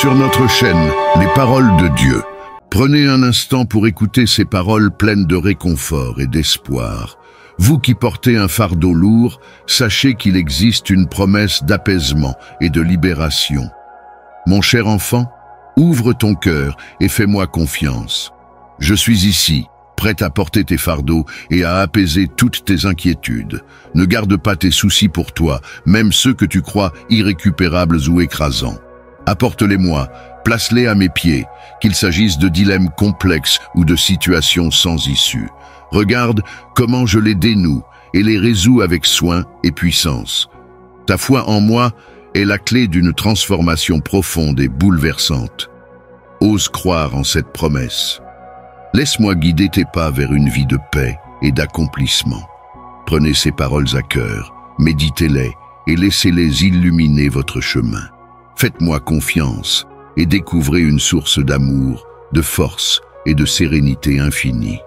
sur notre chaîne, les paroles de Dieu. Prenez un instant pour écouter ces paroles pleines de réconfort et d'espoir. Vous qui portez un fardeau lourd, sachez qu'il existe une promesse d'apaisement et de libération. Mon cher enfant, ouvre ton cœur et fais-moi confiance. Je suis ici, prêt à porter tes fardeaux et à apaiser toutes tes inquiétudes. Ne garde pas tes soucis pour toi, même ceux que tu crois irrécupérables ou écrasants. Apporte-les-moi, place-les à mes pieds, qu'il s'agisse de dilemmes complexes ou de situations sans issue. Regarde comment je les dénoue et les résous avec soin et puissance. Ta foi en moi est la clé d'une transformation profonde et bouleversante. Ose croire en cette promesse. Laisse-moi guider tes pas vers une vie de paix et d'accomplissement. Prenez ces paroles à cœur, méditez-les et laissez-les illuminer votre chemin. Faites-moi confiance et découvrez une source d'amour, de force et de sérénité infinie.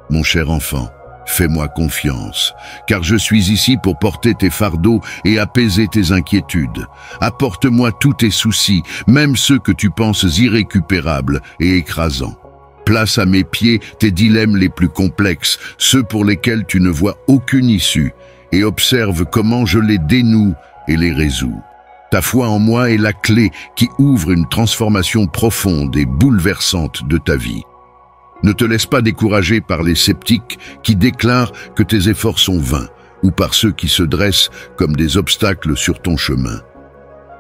Mon cher enfant, fais-moi confiance, car je suis ici pour porter tes fardeaux et apaiser tes inquiétudes. Apporte-moi tous tes soucis, même ceux que tu penses irrécupérables et écrasants. Place à mes pieds tes dilemmes les plus complexes, ceux pour lesquels tu ne vois aucune issue, et observe comment je les dénoue et les résous. Ta foi en moi est la clé qui ouvre une transformation profonde et bouleversante de ta vie. Ne te laisse pas décourager par les sceptiques qui déclarent que tes efforts sont vains ou par ceux qui se dressent comme des obstacles sur ton chemin.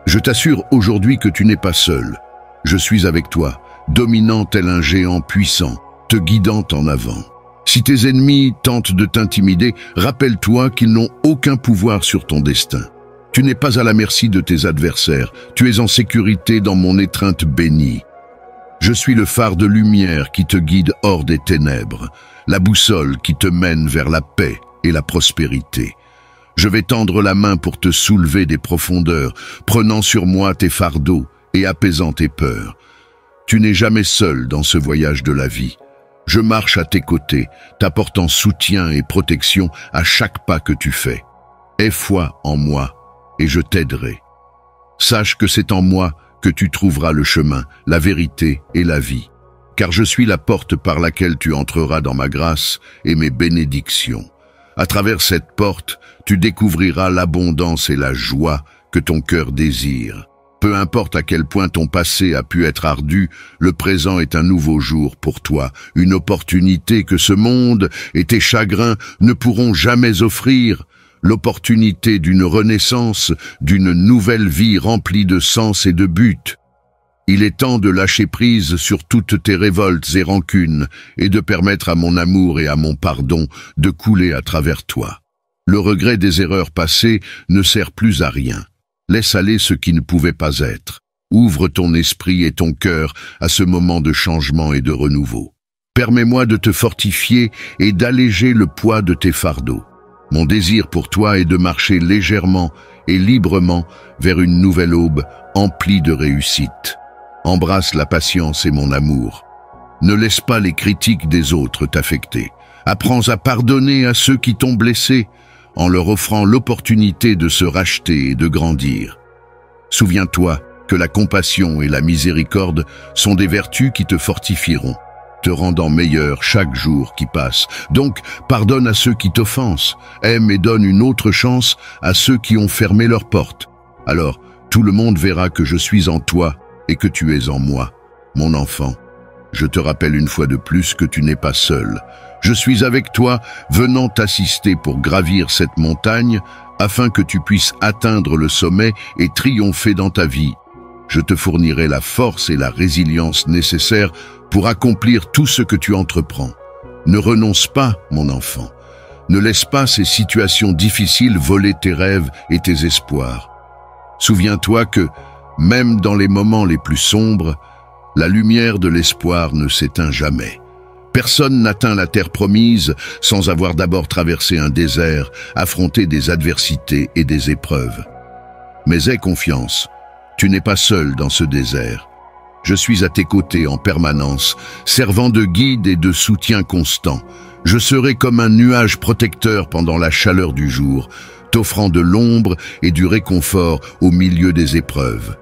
Je t'assure aujourd'hui que tu n'es pas seul. Je suis avec toi, dominant tel un géant puissant, te guidant en avant. Si tes ennemis tentent de t'intimider, rappelle-toi qu'ils n'ont aucun pouvoir sur ton destin. Tu n'es pas à la merci de tes adversaires, tu es en sécurité dans mon étreinte bénie. Je suis le phare de lumière qui te guide hors des ténèbres, la boussole qui te mène vers la paix et la prospérité. Je vais tendre la main pour te soulever des profondeurs, prenant sur moi tes fardeaux et apaisant tes peurs. Tu n'es jamais seul dans ce voyage de la vie. Je marche à tes côtés, t'apportant soutien et protection à chaque pas que tu fais. Aie foi en moi et je t'aiderai. Sache que c'est en moi que tu trouveras le chemin, la vérité et la vie, car je suis la porte par laquelle tu entreras dans ma grâce et mes bénédictions. À travers cette porte, tu découvriras l'abondance et la joie que ton cœur désire. Peu importe à quel point ton passé a pu être ardu, le présent est un nouveau jour pour toi, une opportunité que ce monde et tes chagrins ne pourront jamais offrir. L'opportunité d'une renaissance, d'une nouvelle vie remplie de sens et de but. Il est temps de lâcher prise sur toutes tes révoltes et rancunes et de permettre à mon amour et à mon pardon de couler à travers toi. Le regret des erreurs passées ne sert plus à rien. Laisse aller ce qui ne pouvait pas être. Ouvre ton esprit et ton cœur à ce moment de changement et de renouveau. Permets-moi de te fortifier et d'alléger le poids de tes fardeaux. Mon désir pour toi est de marcher légèrement et librement vers une nouvelle aube emplie de réussite. Embrasse la patience et mon amour. Ne laisse pas les critiques des autres t'affecter. Apprends à pardonner à ceux qui t'ont blessé, en leur offrant l'opportunité de se racheter et de grandir. Souviens-toi que la compassion et la miséricorde sont des vertus qui te fortifieront, te rendant meilleur chaque jour qui passe. Donc, pardonne à ceux qui t'offensent, aime et donne une autre chance à ceux qui ont fermé leurs portes. Alors, tout le monde verra que je suis en toi et que tu es en moi. Mon enfant, je te rappelle une fois de plus que tu n'es pas seul. Je suis avec toi, venant t'assister pour gravir cette montagne, afin que tu puisses atteindre le sommet et triompher dans ta vie. Je te fournirai la force et la résilience nécessaires pour accomplir tout ce que tu entreprends. Ne renonce pas, mon enfant. Ne laisse pas ces situations difficiles voler tes rêves et tes espoirs. Souviens-toi que, même dans les moments les plus sombres, la lumière de l'espoir ne s'éteint jamais. Personne n'atteint la terre promise sans avoir d'abord traversé un désert, affronté des adversités et des épreuves. Mais aie confiance, tu n'es pas seul dans ce désert. Je suis à tes côtés en permanence, servant de guide et de soutien constant. Je serai comme un nuage protecteur pendant la chaleur du jour, t'offrant de l'ombre et du réconfort au milieu des épreuves.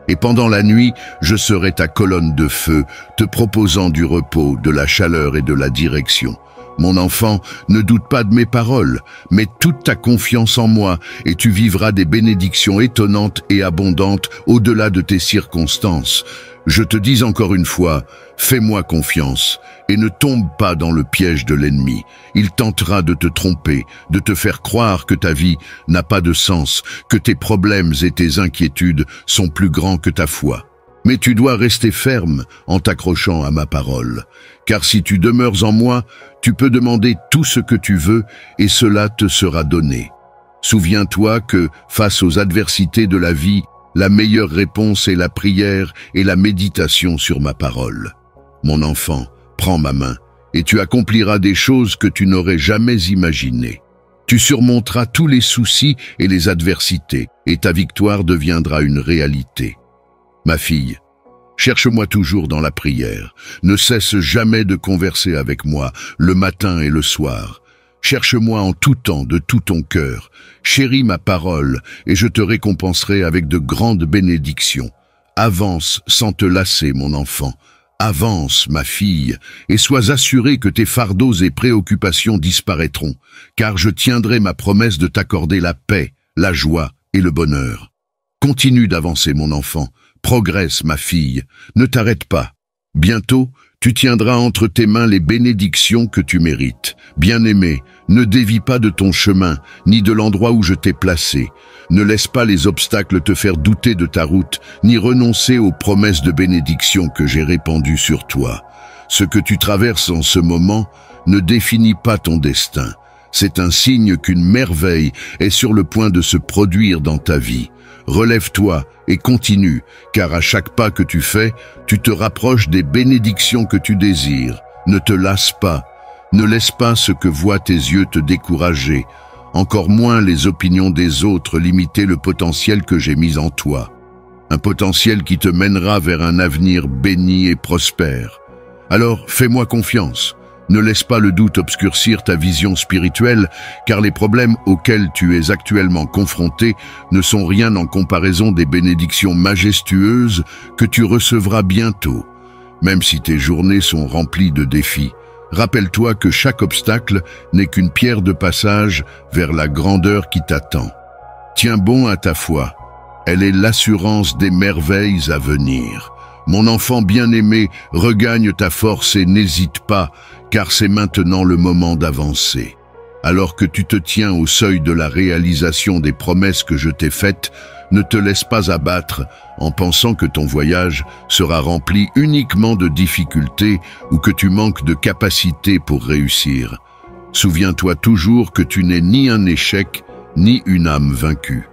Et pendant la nuit, je serai ta colonne de feu, te proposant du repos, de la chaleur et de la direction. Mon enfant, ne doute pas de mes paroles, mets toute ta confiance en moi et tu vivras des bénédictions étonnantes et abondantes au-delà de tes circonstances. Je te dis encore une fois, fais-moi confiance et ne tombe pas dans le piège de l'ennemi. Il tentera de te tromper, de te faire croire que ta vie n'a pas de sens, que tes problèmes et tes inquiétudes sont plus grands que ta foi. Mais tu dois rester ferme en t'accrochant à ma parole, car si tu demeures en moi, tu peux demander tout ce que tu veux et cela te sera donné. Souviens-toi que, face aux adversités de la vie, la meilleure réponse est la prière et la méditation sur ma parole. Mon enfant, prends ma main et tu accompliras des choses que tu n'aurais jamais imaginées. Tu surmonteras tous les soucis et les adversités et ta victoire deviendra une réalité. Ma fille, cherche-moi toujours dans la prière. Ne cesse jamais de converser avec moi, le matin et le soir. Cherche-moi en tout temps, de tout ton cœur. Chéris ma parole, et je te récompenserai avec de grandes bénédictions. Avance sans te lasser, mon enfant. Avance, ma fille, et sois assurée que tes fardeaux et préoccupations disparaîtront, car je tiendrai ma promesse de t'accorder la paix, la joie et le bonheur. Continue d'avancer, mon enfant. Progresse, ma fille, ne t'arrête pas. Bientôt, tu tiendras entre tes mains les bénédictions que tu mérites. Bien-aimé, ne dévie pas de ton chemin, ni de l'endroit où je t'ai placé. Ne laisse pas les obstacles te faire douter de ta route, ni renoncer aux promesses de bénédiction que j'ai répandues sur toi. Ce que tu traverses en ce moment ne définit pas ton destin. C'est un signe qu'une merveille est sur le point de se produire dans ta vie. Relève-toi et continue, car à chaque pas que tu fais, tu te rapproches des bénédictions que tu désires. Ne te lasse pas, ne laisse pas ce que voient tes yeux te décourager, encore moins les opinions des autres limiter le potentiel que j'ai mis en toi. Un potentiel qui te mènera vers un avenir béni et prospère. Alors fais-moi confiance. Ne laisse pas le doute obscurcir ta vision spirituelle, car les problèmes auxquels tu es actuellement confronté ne sont rien en comparaison des bénédictions majestueuses que tu recevras bientôt. Même si tes journées sont remplies de défis, rappelle-toi que chaque obstacle n'est qu'une pierre de passage vers la grandeur qui t'attend. Tiens bon à ta foi, elle est l'assurance des merveilles à venir. Mon enfant bien-aimé, regagne ta force et n'hésite pas, car c'est maintenant le moment d'avancer. Alors que tu te tiens au seuil de la réalisation des promesses que je t'ai faites, ne te laisse pas abattre en pensant que ton voyage sera rempli uniquement de difficultés ou que tu manques de capacité pour réussir. Souviens-toi toujours que tu n'es ni un échec, ni une âme vaincue.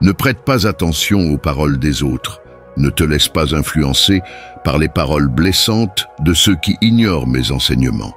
Ne prête pas attention aux paroles des autres. Ne te laisse pas influencer par les paroles blessantes de ceux qui ignorent mes enseignements.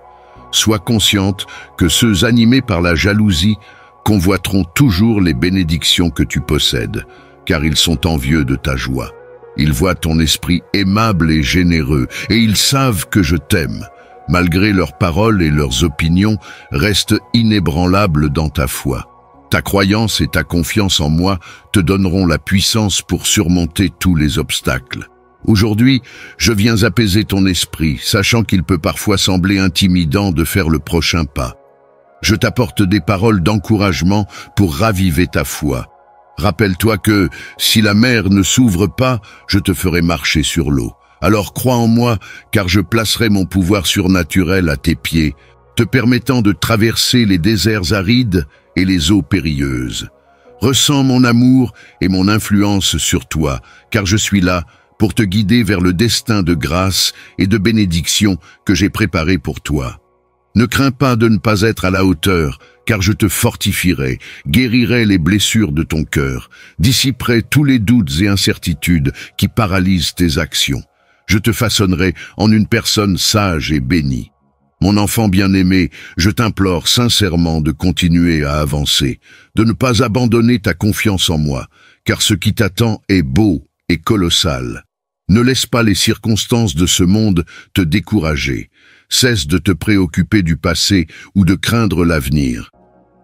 Sois consciente que ceux animés par la jalousie convoiteront toujours les bénédictions que tu possèdes, car ils sont envieux de ta joie. Ils voient ton esprit aimable et généreux, et ils savent que je t'aime. Malgré leurs paroles et leurs opinions, reste inébranlable dans ta foi. Ta croyance et ta confiance en moi te donneront la puissance pour surmonter tous les obstacles. Aujourd'hui, je viens apaiser ton esprit, sachant qu'il peut parfois sembler intimidant de faire le prochain pas. Je t'apporte des paroles d'encouragement pour raviver ta foi. Rappelle-toi que, si la mer ne s'ouvre pas, je te ferai marcher sur l'eau. Alors crois en moi, car je placerai mon pouvoir surnaturel à tes pieds, te permettant de traverser les déserts arides et les eaux périlleuses. Ressens mon amour et mon influence sur toi, car je suis là pour te guider vers le destin de grâce et de bénédiction que j'ai préparé pour toi. Ne crains pas de ne pas être à la hauteur, car je te fortifierai, guérirai les blessures de ton cœur, dissiperai tous les doutes et incertitudes qui paralysent tes actions. Je te façonnerai en une personne sage et bénie. Mon enfant bien-aimé, je t'implore sincèrement de continuer à avancer, de ne pas abandonner ta confiance en moi, car ce qui t'attend est beau et colossal. Ne laisse pas les circonstances de ce monde te décourager. Cesse de te préoccuper du passé ou de craindre l'avenir.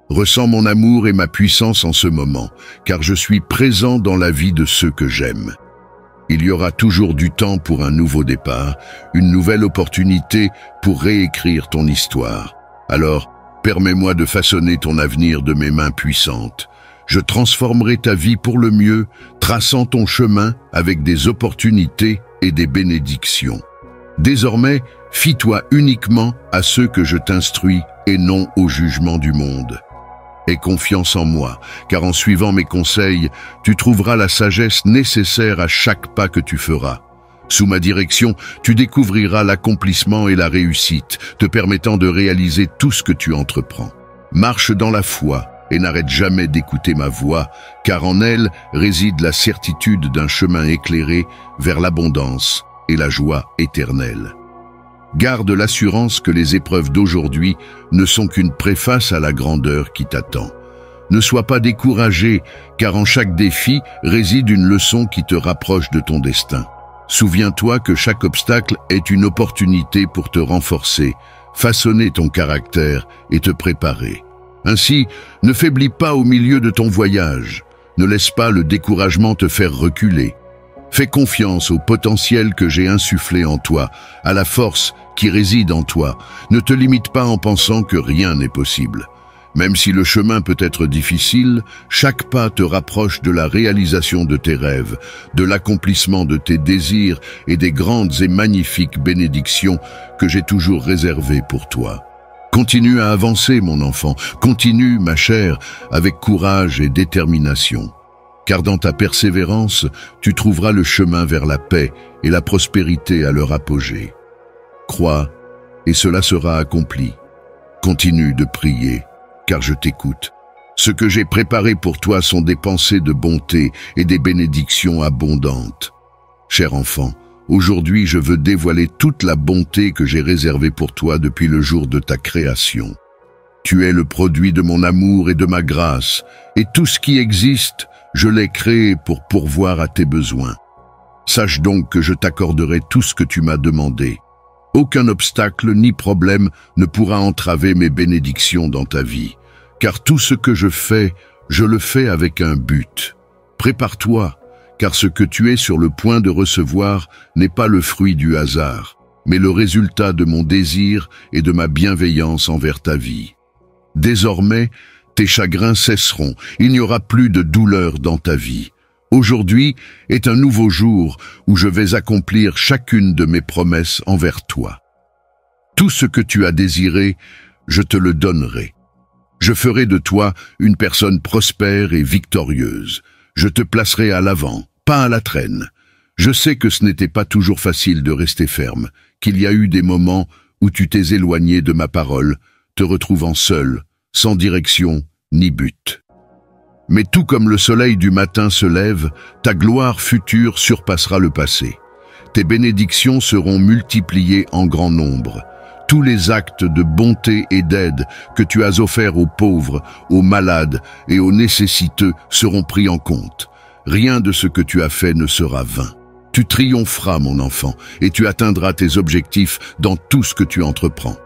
Ressens mon amour et ma puissance en ce moment, car je suis présent dans la vie de ceux que j'aime. Il y aura toujours du temps pour un nouveau départ, une nouvelle opportunité pour réécrire ton histoire. Alors, permets-moi de façonner ton avenir de mes mains puissantes. Je transformerai ta vie pour le mieux, traçant ton chemin avec des opportunités et des bénédictions. Désormais, fie-toi uniquement à ceux que je t'instruis et non au jugement du monde. Aie confiance en moi, car en suivant mes conseils, tu trouveras la sagesse nécessaire à chaque pas que tu feras. Sous ma direction, tu découvriras l'accomplissement et la réussite, te permettant de réaliser tout ce que tu entreprends. Marche dans la foi et n'arrête jamais d'écouter ma voix, car en elle réside la certitude d'un chemin éclairé vers l'abondance et la joie éternelle. Garde l'assurance que les épreuves d'aujourd'hui ne sont qu'une préface à la grandeur qui t'attend. Ne sois pas découragé, car en chaque défi réside une leçon qui te rapproche de ton destin. Souviens-toi que chaque obstacle est une opportunité pour te renforcer, façonner ton caractère et te préparer. Ainsi, ne faiblis pas au milieu de ton voyage. Ne laisse pas le découragement te faire reculer. Fais confiance au potentiel que j'ai insufflé en toi, à la force qui réside en toi. Ne te limite pas en pensant que rien n'est possible. Même si le chemin peut être difficile, chaque pas te rapproche de la réalisation de tes rêves, de l'accomplissement de tes désirs et des grandes et magnifiques bénédictions que j'ai toujours réservées pour toi. Continue à avancer, mon enfant, continue, ma chère, avec courage et détermination. Car dans ta persévérance, tu trouveras le chemin vers la paix et la prospérité à leur apogée. Crois, et cela sera accompli. Continue de prier, car je t'écoute. Ce que j'ai préparé pour toi sont des pensées de bonté et des bénédictions abondantes. Cher enfant, aujourd'hui je veux dévoiler toute la bonté que j'ai réservée pour toi depuis le jour de ta création. Tu es le produit de mon amour et de ma grâce, et tout ce qui existe, je l'ai créé pour pourvoir à tes besoins. Sache donc que je t'accorderai tout ce que tu m'as demandé. Aucun obstacle ni problème ne pourra entraver mes bénédictions dans ta vie, car tout ce que je le fais avec un but. Prépare-toi, car ce que tu es sur le point de recevoir n'est pas le fruit du hasard, mais le résultat de mon désir et de ma bienveillance envers ta vie. Désormais, tes chagrins cesseront, il n'y aura plus de douleur dans ta vie. Aujourd'hui est un nouveau jour où je vais accomplir chacune de mes promesses envers toi. Tout ce que tu as désiré, je te le donnerai. Je ferai de toi une personne prospère et victorieuse. Je te placerai à l'avant, pas à la traîne. Je sais que ce n'était pas toujours facile de rester ferme, qu'il y a eu des moments où tu t'es éloigné de ma parole, te retrouvant seul, sans direction ni but. Mais tout comme le soleil du matin se lève, ta gloire future surpassera le passé. Tes bénédictions seront multipliées en grand nombre. Tous les actes de bonté et d'aide que tu as offerts aux pauvres, aux malades et aux nécessiteux seront pris en compte. Rien de ce que tu as fait ne sera vain. Tu triompheras, mon enfant, et tu atteindras tes objectifs dans tout ce que tu entreprends.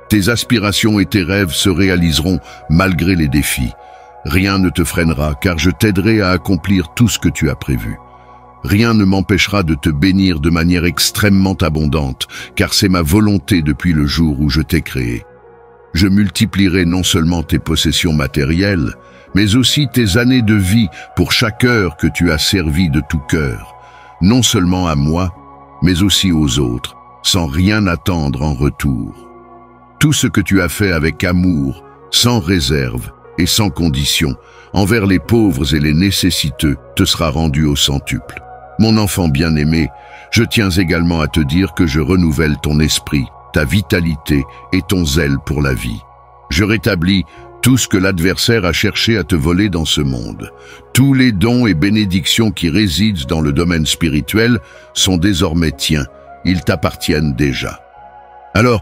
Tes aspirations et tes rêves se réaliseront malgré les défis. Rien ne te freinera, car je t'aiderai à accomplir tout ce que tu as prévu. Rien ne m'empêchera de te bénir de manière extrêmement abondante, car c'est ma volonté depuis le jour où je t'ai créé. Je multiplierai non seulement tes possessions matérielles, mais aussi tes années de vie pour chaque heure que tu as servi de tout cœur, non seulement à moi, mais aussi aux autres, sans rien attendre en retour. Tout ce que tu as fait avec amour, sans réserve, et sans condition, envers les pauvres et les nécessiteux, te sera rendu au centuple. Mon enfant bien-aimé, je tiens également à te dire que je renouvelle ton esprit, ta vitalité et ton zèle pour la vie. Je rétablis tout ce que l'adversaire a cherché à te voler dans ce monde. Tous les dons et bénédictions qui résident dans le domaine spirituel sont désormais tiens, ils t'appartiennent déjà. Alors,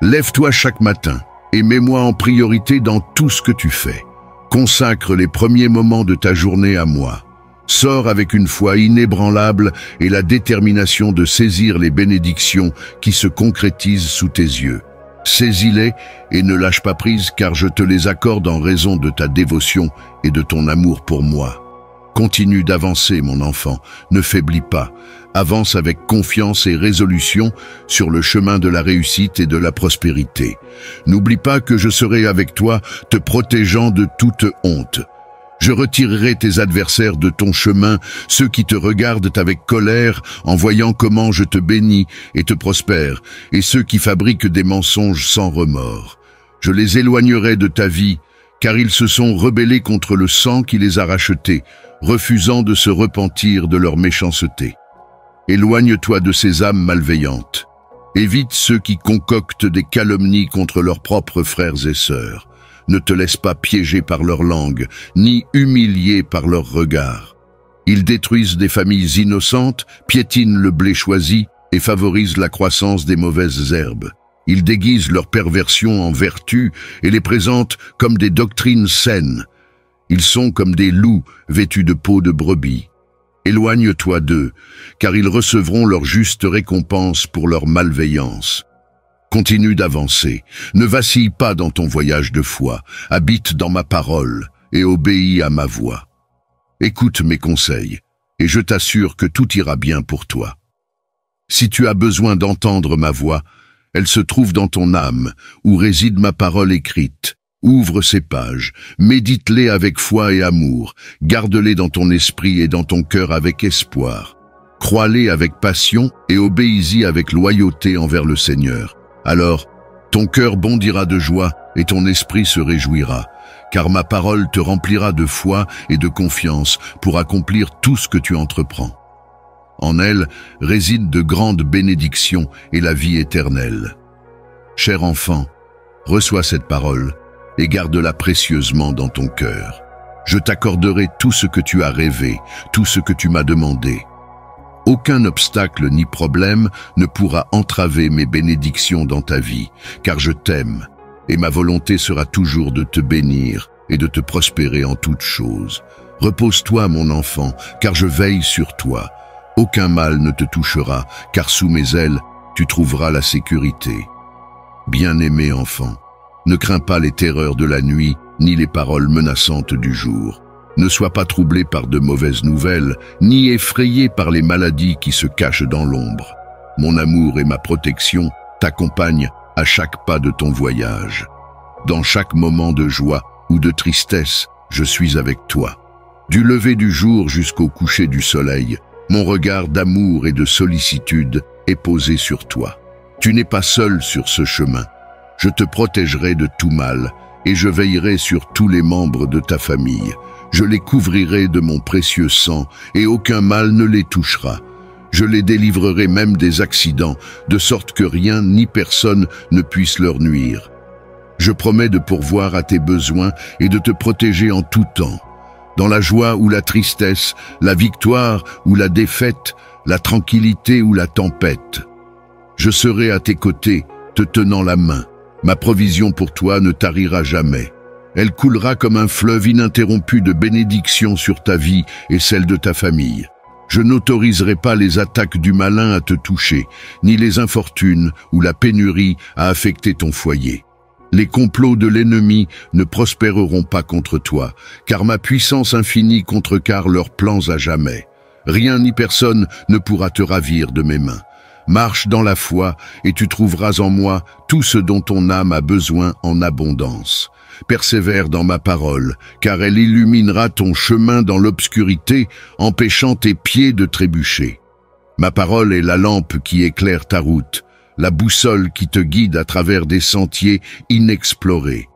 lève-toi chaque matin, et mets-moi en priorité dans tout ce que tu fais. Consacre les premiers moments de ta journée à moi. Sors avec une foi inébranlable et la détermination de saisir les bénédictions qui se concrétisent sous tes yeux. Saisis-les et ne lâche pas prise, car je te les accorde en raison de ta dévotion et de ton amour pour moi. Continue d'avancer, mon enfant, ne faiblis pas. Avance avec confiance et résolution sur le chemin de la réussite et de la prospérité. N'oublie pas que je serai avec toi, te protégeant de toute honte. Je retirerai tes adversaires de ton chemin, ceux qui te regardent avec colère en voyant comment je te bénis et te prospère, et ceux qui fabriquent des mensonges sans remords. Je les éloignerai de ta vie, car ils se sont rebellés contre le sang qui les a rachetés, refusant de se repentir de leur méchanceté. Éloigne-toi de ces âmes malveillantes. Évite ceux qui concoctent des calomnies contre leurs propres frères et sœurs. Ne te laisse pas piéger par leur langue, ni humilier par leurs regards. Ils détruisent des familles innocentes, piétinent le blé choisi et favorisent la croissance des mauvaises herbes. Ils déguisent leur perversion en vertu et les présentent comme des doctrines saines. Ils sont comme des loups vêtus de peau de brebis. Éloigne-toi d'eux, car ils recevront leur juste récompense pour leur malveillance. Continue d'avancer, ne vacille pas dans ton voyage de foi, habite dans ma parole et obéis à ma voix. Écoute mes conseils, et je t'assure que tout ira bien pour toi. Si tu as besoin d'entendre ma voix, elle se trouve dans ton âme, où réside ma parole écrite. Ouvre ces pages, médite-les avec foi et amour, garde-les dans ton esprit et dans ton cœur avec espoir. Crois-les avec passion et obéis-y avec loyauté envers le Seigneur. Alors, ton cœur bondira de joie et ton esprit se réjouira, car ma parole te remplira de foi et de confiance pour accomplir tout ce que tu entreprends. En elle résident de grandes bénédictions et la vie éternelle. Cher enfant, reçois cette parole et garde-la précieusement dans ton cœur. Je t'accorderai tout ce que tu as rêvé, tout ce que tu m'as demandé. Aucun obstacle ni problème ne pourra entraver mes bénédictions dans ta vie, car je t'aime, et ma volonté sera toujours de te bénir et de te prospérer en toutes choses. Repose-toi, mon enfant, car je veille sur toi. Aucun mal ne te touchera, car sous mes ailes, tu trouveras la sécurité. Bien-aimé enfant, ne crains pas les terreurs de la nuit, ni les paroles menaçantes du jour. Ne sois pas troublé par de mauvaises nouvelles, ni effrayé par les maladies qui se cachent dans l'ombre. Mon amour et ma protection t'accompagnent à chaque pas de ton voyage. Dans chaque moment de joie ou de tristesse, je suis avec toi. Du lever du jour jusqu'au coucher du soleil, mon regard d'amour et de sollicitude est posé sur toi. Tu n'es pas seul sur ce chemin. Je te protégerai de tout mal et je veillerai sur tous les membres de ta famille. Je les couvrirai de mon précieux sang et aucun mal ne les touchera. Je les délivrerai même des accidents, de sorte que rien ni personne ne puisse leur nuire. Je promets de pourvoir à tes besoins et de te protéger en tout temps. Dans la joie ou la tristesse, la victoire ou la défaite, la tranquillité ou la tempête. Je serai à tes côtés, te tenant la main. Ma provision pour toi ne tarira jamais. Elle coulera comme un fleuve ininterrompu de bénédictions sur ta vie et celle de ta famille. Je n'autoriserai pas les attaques du malin à te toucher, ni les infortunes ou la pénurie à affecter ton foyer. Les complots de l'ennemi ne prospéreront pas contre toi, car ma puissance infinie contrecarre leurs plans à jamais. Rien ni personne ne pourra te ravir de mes mains. Marche dans la foi et tu trouveras en moi tout ce dont ton âme a besoin en abondance. Persévère dans ma parole, car elle illuminera ton chemin dans l'obscurité, empêchant tes pieds de trébucher. Ma parole est la lampe qui éclaire ta route, la boussole qui te guide à travers des sentiers inexplorés.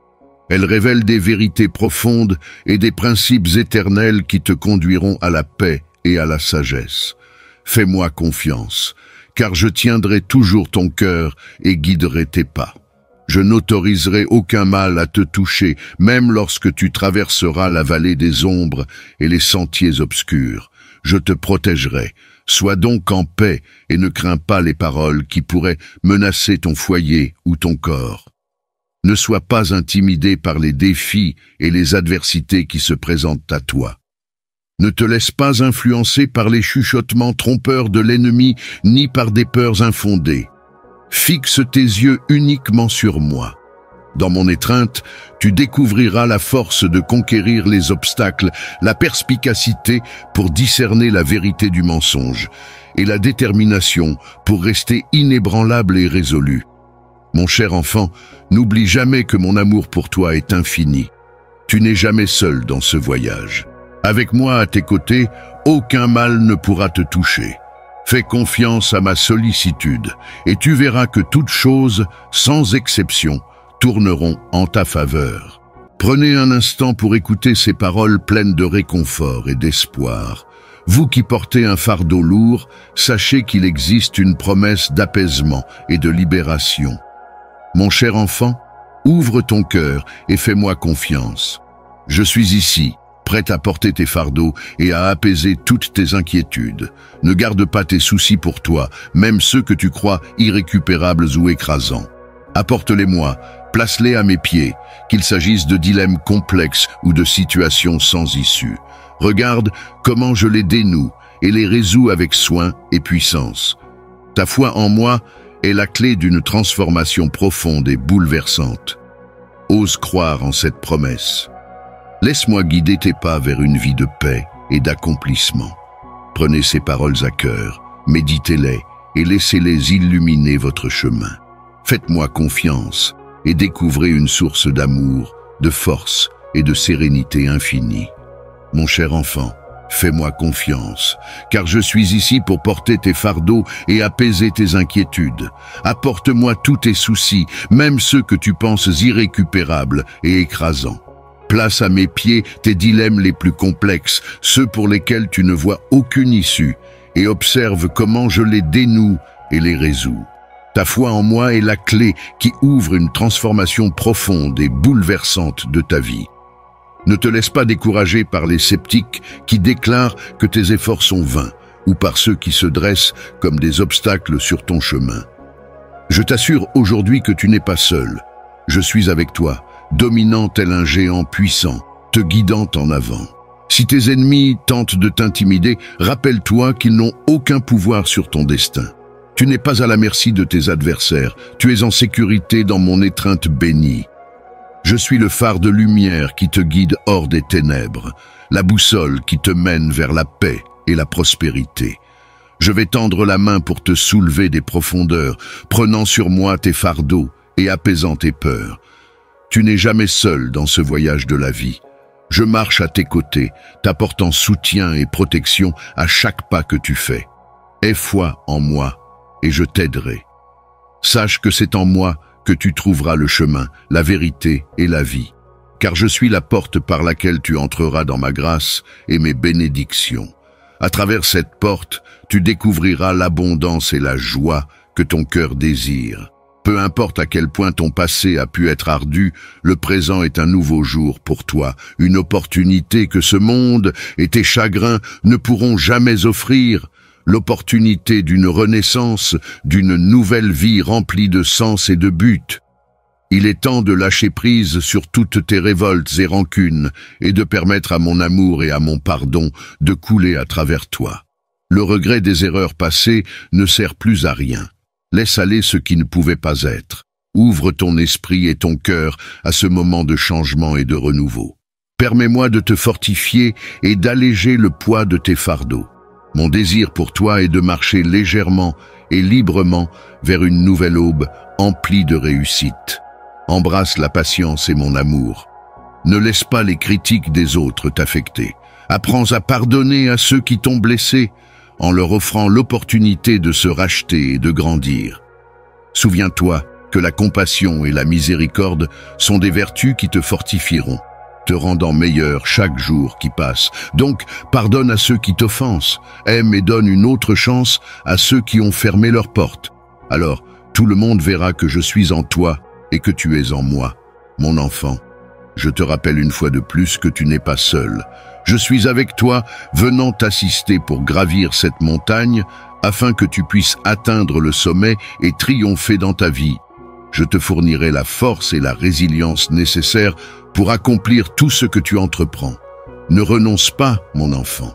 Elle révèle des vérités profondes et des principes éternels qui te conduiront à la paix et à la sagesse. Fais-moi confiance, car je tiendrai toujours ton cœur et guiderai tes pas. Je n'autoriserai aucun mal à te toucher, même lorsque tu traverseras la vallée des ombres et les sentiers obscurs. Je te protégerai. Sois donc en paix et ne crains pas les paroles qui pourraient menacer ton foyer ou ton corps. Ne sois pas intimidé par les défis et les adversités qui se présentent à toi. Ne te laisse pas influencer par les chuchotements trompeurs de l'ennemi ni par des peurs infondées. Fixe tes yeux uniquement sur moi. Dans mon étreinte, tu découvriras la force de conquérir les obstacles, la perspicacité pour discerner la vérité du mensonge, et la détermination pour rester inébranlable et résolu. Mon cher enfant, n'oublie jamais que mon amour pour toi est infini. Tu n'es jamais seul dans ce voyage. Avec moi à tes côtés, aucun mal ne pourra te toucher. Fais confiance à ma sollicitude, et tu verras que toutes choses, sans exception, tourneront en ta faveur. Prenez un instant pour écouter ces paroles pleines de réconfort et d'espoir. Vous qui portez un fardeau lourd, sachez qu'il existe une promesse d'apaisement et de libération. Mon cher enfant, ouvre ton cœur et fais-moi confiance. Je suis ici, prêt à porter tes fardeaux et à apaiser toutes tes inquiétudes. Ne garde pas tes soucis pour toi, même ceux que tu crois irrécupérables ou écrasants. Apporte-les-moi, place-les à mes pieds, qu'il s'agisse de dilemmes complexes ou de situations sans issue. Regarde comment je les dénoue et les résous avec soin et puissance. Ta foi en moi est la clé d'une transformation profonde et bouleversante. Ose croire en cette promesse. Laisse-moi guider tes pas vers une vie de paix et d'accomplissement. Prenez ces paroles à cœur, méditez-les et laissez-les illuminer votre chemin. Faites-moi confiance et découvrez une source d'amour, de force et de sérénité infinie. Mon cher enfant, fais-moi confiance, car je suis ici pour porter tes fardeaux et apaiser tes inquiétudes. Apporte-moi tous tes soucis, même ceux que tu penses irrécupérables et écrasants. Place à mes pieds tes dilemmes les plus complexes, ceux pour lesquels tu ne vois aucune issue, et observe comment je les dénoue et les résous. Ta foi en moi est la clé qui ouvre une transformation profonde et bouleversante de ta vie. Ne te laisse pas décourager par les sceptiques qui déclarent que tes efforts sont vains ou par ceux qui se dressent comme des obstacles sur ton chemin. Je t'assure aujourd'hui que tu n'es pas seul. Je suis avec toi, dominant tel un géant puissant, te guidant en avant. Si tes ennemis tentent de t'intimider, rappelle-toi qu'ils n'ont aucun pouvoir sur ton destin. Tu n'es pas à la merci de tes adversaires, tu es en sécurité dans mon étreinte bénie. Je suis le phare de lumière qui te guide hors des ténèbres, la boussole qui te mène vers la paix et la prospérité. Je vais tendre la main pour te soulever des profondeurs, prenant sur moi tes fardeaux et apaisant tes peurs. Tu n'es jamais seul dans ce voyage de la vie. Je marche à tes côtés, t'apportant soutien et protection à chaque pas que tu fais. Aie foi en moi et je t'aiderai. Sache que c'est en moi que tu trouveras le chemin, la vérité et la vie, car je suis la porte par laquelle tu entreras dans ma grâce et mes bénédictions. À travers cette porte, tu découvriras l'abondance et la joie que ton cœur désire. Peu importe à quel point ton passé a pu être ardu, le présent est un nouveau jour pour toi, une opportunité que ce monde et tes chagrins ne pourront jamais offrir. L'opportunité d'une renaissance, d'une nouvelle vie remplie de sens et de but. Il est temps de lâcher prise sur toutes tes révoltes et rancunes et de permettre à mon amour et à mon pardon de couler à travers toi. Le regret des erreurs passées ne sert plus à rien. Laisse aller ce qui ne pouvait pas être. Ouvre ton esprit et ton cœur à ce moment de changement et de renouveau. Permets-moi de te fortifier et d'alléger le poids de tes fardeaux. Mon désir pour toi est de marcher légèrement et librement vers une nouvelle aube emplie de réussite. Embrasse la patience et mon amour. Ne laisse pas les critiques des autres t'affecter. Apprends à pardonner à ceux qui t'ont blessé en leur offrant l'opportunité de se racheter et de grandir. Souviens-toi que la compassion et la miséricorde sont des vertus qui te fortifieront, te rendant meilleur chaque jour qui passe. Donc, pardonne à ceux qui t'offensent, aime et donne une autre chance à ceux qui ont fermé leurs portes. Alors, tout le monde verra que je suis en toi et que tu es en moi. Mon enfant, je te rappelle une fois de plus que tu n'es pas seul. Je suis avec toi, venant t'assister pour gravir cette montagne, afin que tu puisses atteindre le sommet et triompher dans ta vie. Je te fournirai la force et la résilience nécessaires pour accomplir tout ce que tu entreprends. Ne renonce pas, mon enfant.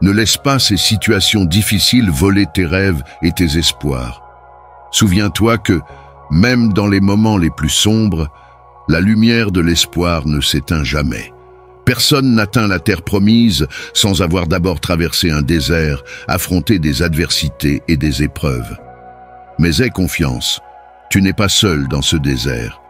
Ne laisse pas ces situations difficiles voler tes rêves et tes espoirs. Souviens-toi que, même dans les moments les plus sombres, La lumière de l'espoir ne s'éteint jamais. Personne n'atteint la terre promise sans avoir d'abord traversé un désert, affronté des adversités et des épreuves. Mais aie confiance, tu n'es pas seul dans ce désert.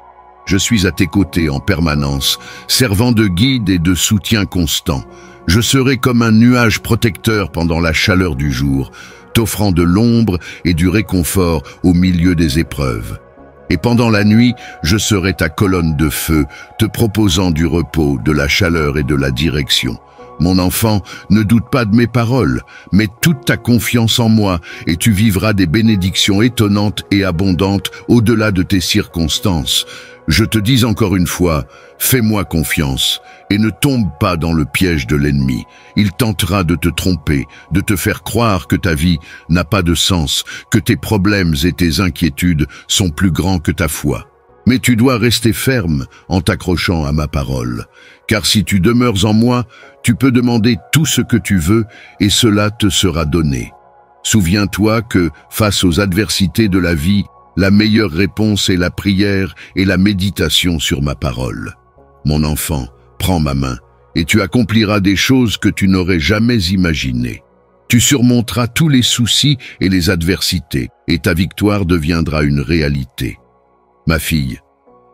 Je suis à tes côtés en permanence, servant de guide et de soutien constant. Je serai comme un nuage protecteur pendant la chaleur du jour, t'offrant de l'ombre et du réconfort au milieu des épreuves. Et pendant la nuit, je serai ta colonne de feu, te proposant du repos, de la chaleur et de la direction. Mon enfant, ne doute pas de mes paroles, mets toute ta confiance en moi et tu vivras des bénédictions étonnantes et abondantes au-delà de tes circonstances. Je te dis encore une fois, fais-moi confiance et ne tombe pas dans le piège de l'ennemi. Il tentera de te tromper, de te faire croire que ta vie n'a pas de sens, que tes problèmes et tes inquiétudes sont plus grands que ta foi. Mais tu dois rester ferme en t'accrochant à ma parole, car si tu demeures en moi, tu peux demander tout ce que tu veux et cela te sera donné. Souviens-toi que, face aux adversités de la vie, la meilleure réponse est la prière et la méditation sur ma parole. Mon enfant, prends ma main et tu accompliras des choses que tu n'aurais jamais imaginées. Tu surmonteras tous les soucis et les adversités et ta victoire deviendra une réalité. Ma fille,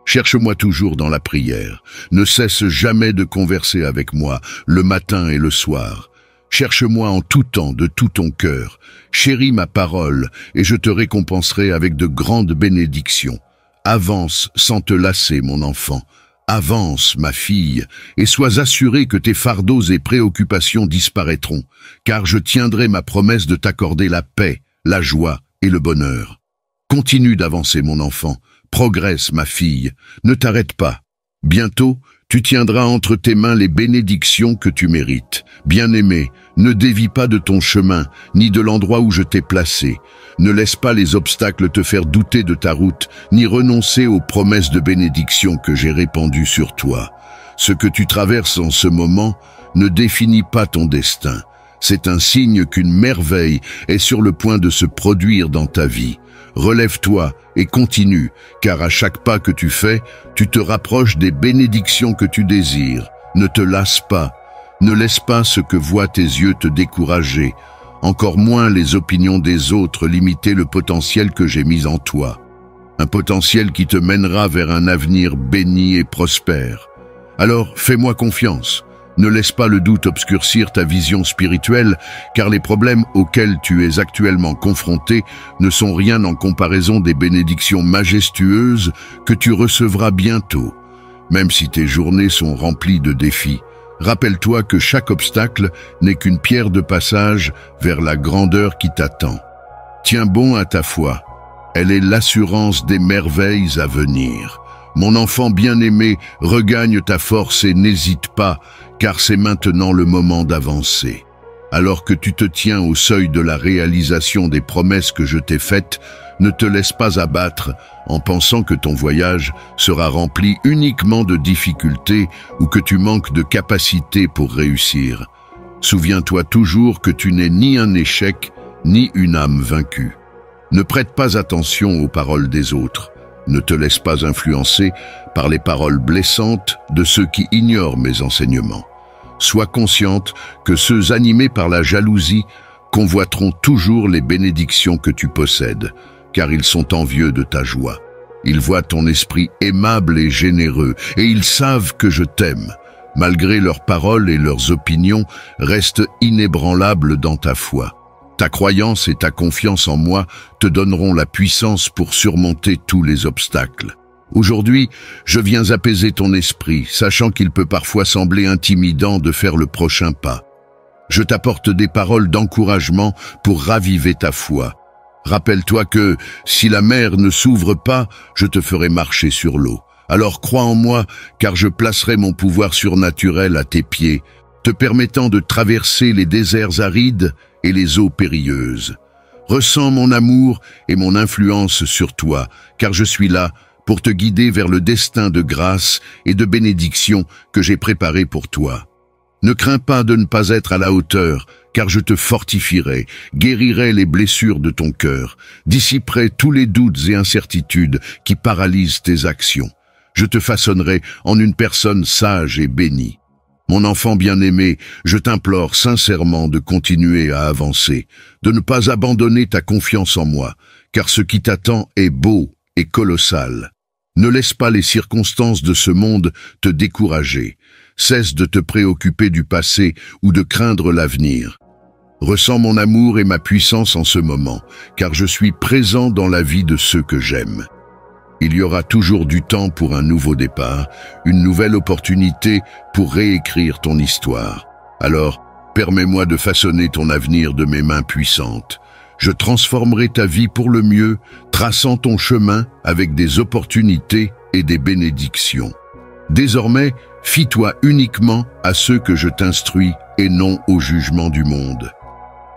cherche-moi toujours dans la prière. Ne cesse jamais de converser avec moi, le matin et le soir. Cherche-moi en tout temps, de tout ton cœur. Chéris ma parole, et je te récompenserai avec de grandes bénédictions. Avance sans te lasser, mon enfant. Avance, ma fille, et sois assurée que tes fardeaux et préoccupations disparaîtront, car je tiendrai ma promesse de t'accorder la paix, la joie et le bonheur. Continue d'avancer, mon enfant. Progresse, ma fille, ne t'arrête pas. Bientôt, tu tiendras entre tes mains les bénédictions que tu mérites. Bien-aimé, ne dévie pas de ton chemin, ni de l'endroit où je t'ai placé. Ne laisse pas les obstacles te faire douter de ta route, ni renoncer aux promesses de bénédiction que j'ai répandues sur toi. Ce que tu traverses en ce moment ne définit pas ton destin. C'est un signe qu'une merveille est sur le point de se produire dans ta vie. Relève-toi et continue, car à chaque pas que tu fais, tu te rapproches des bénédictions que tu désires. Ne te lasse pas, ne laisse pas ce que voient tes yeux te décourager, encore moins les opinions des autres limiter le potentiel que j'ai mis en toi. Un potentiel qui te mènera vers un avenir béni et prospère. Alors fais-moi confiance. Ne laisse pas le doute obscurcir ta vision spirituelle, car les problèmes auxquels tu es actuellement confronté ne sont rien en comparaison des bénédictions majestueuses que tu recevras bientôt. Même si tes journées sont remplies de défis, rappelle-toi que chaque obstacle n'est qu'une pierre de passage vers la grandeur qui t'attend. Tiens bon à ta foi, elle est l'assurance des merveilles à venir. Mon enfant bien-aimé, regagne ta force et n'hésite pas, car c'est maintenant le moment d'avancer. Alors que tu te tiens au seuil de la réalisation des promesses que je t'ai faites, ne te laisse pas abattre en pensant que ton voyage sera rempli uniquement de difficultés ou que tu manques de capacité pour réussir. Souviens-toi toujours que tu n'es ni un échec, ni une âme vaincue. Ne prête pas attention aux paroles des autres. Ne te laisse pas influencer par les paroles blessantes de ceux qui ignorent mes enseignements. Sois consciente que ceux animés par la jalousie convoiteront toujours les bénédictions que tu possèdes, car ils sont envieux de ta joie. Ils voient ton esprit aimable et généreux, et ils savent que je t'aime. Malgré leurs paroles et leurs opinions, reste inébranlable dans ta foi. Ta croyance et ta confiance en moi te donneront la puissance pour surmonter tous les obstacles. Aujourd'hui, je viens apaiser ton esprit, sachant qu'il peut parfois sembler intimidant de faire le prochain pas. Je t'apporte des paroles d'encouragement pour raviver ta foi. Rappelle-toi que, si la mer ne s'ouvre pas, je te ferai marcher sur l'eau. Alors crois en moi, car je placerai mon pouvoir surnaturel à tes pieds, te permettant de traverser les déserts arides et les eaux périlleuses. Ressens mon amour et mon influence sur toi, car je suis là pour te guider vers le destin de grâce et de bénédiction que j'ai préparé pour toi. Ne crains pas de ne pas être à la hauteur, car je te fortifierai, guérirai les blessures de ton cœur, dissiperai tous les doutes et incertitudes qui paralysent tes actions. Je te façonnerai en une personne sage et bénie. Mon enfant bien-aimé, je t'implore sincèrement de continuer à avancer, de ne pas abandonner ta confiance en moi, car ce qui t'attend est beau et colossal. Ne laisse pas les circonstances de ce monde te décourager. Cesse de te préoccuper du passé ou de craindre l'avenir. Ressens mon amour et ma puissance en ce moment, car je suis présent dans la vie de ceux que j'aime. Il y aura toujours du temps pour un nouveau départ, une nouvelle opportunité pour réécrire ton histoire. Alors, permets-moi de façonner ton avenir de mes mains puissantes. Je transformerai ta vie pour le mieux, traçant ton chemin avec des opportunités et des bénédictions. Désormais, fie-toi uniquement à ceux que je t'instruis et non au jugement du monde.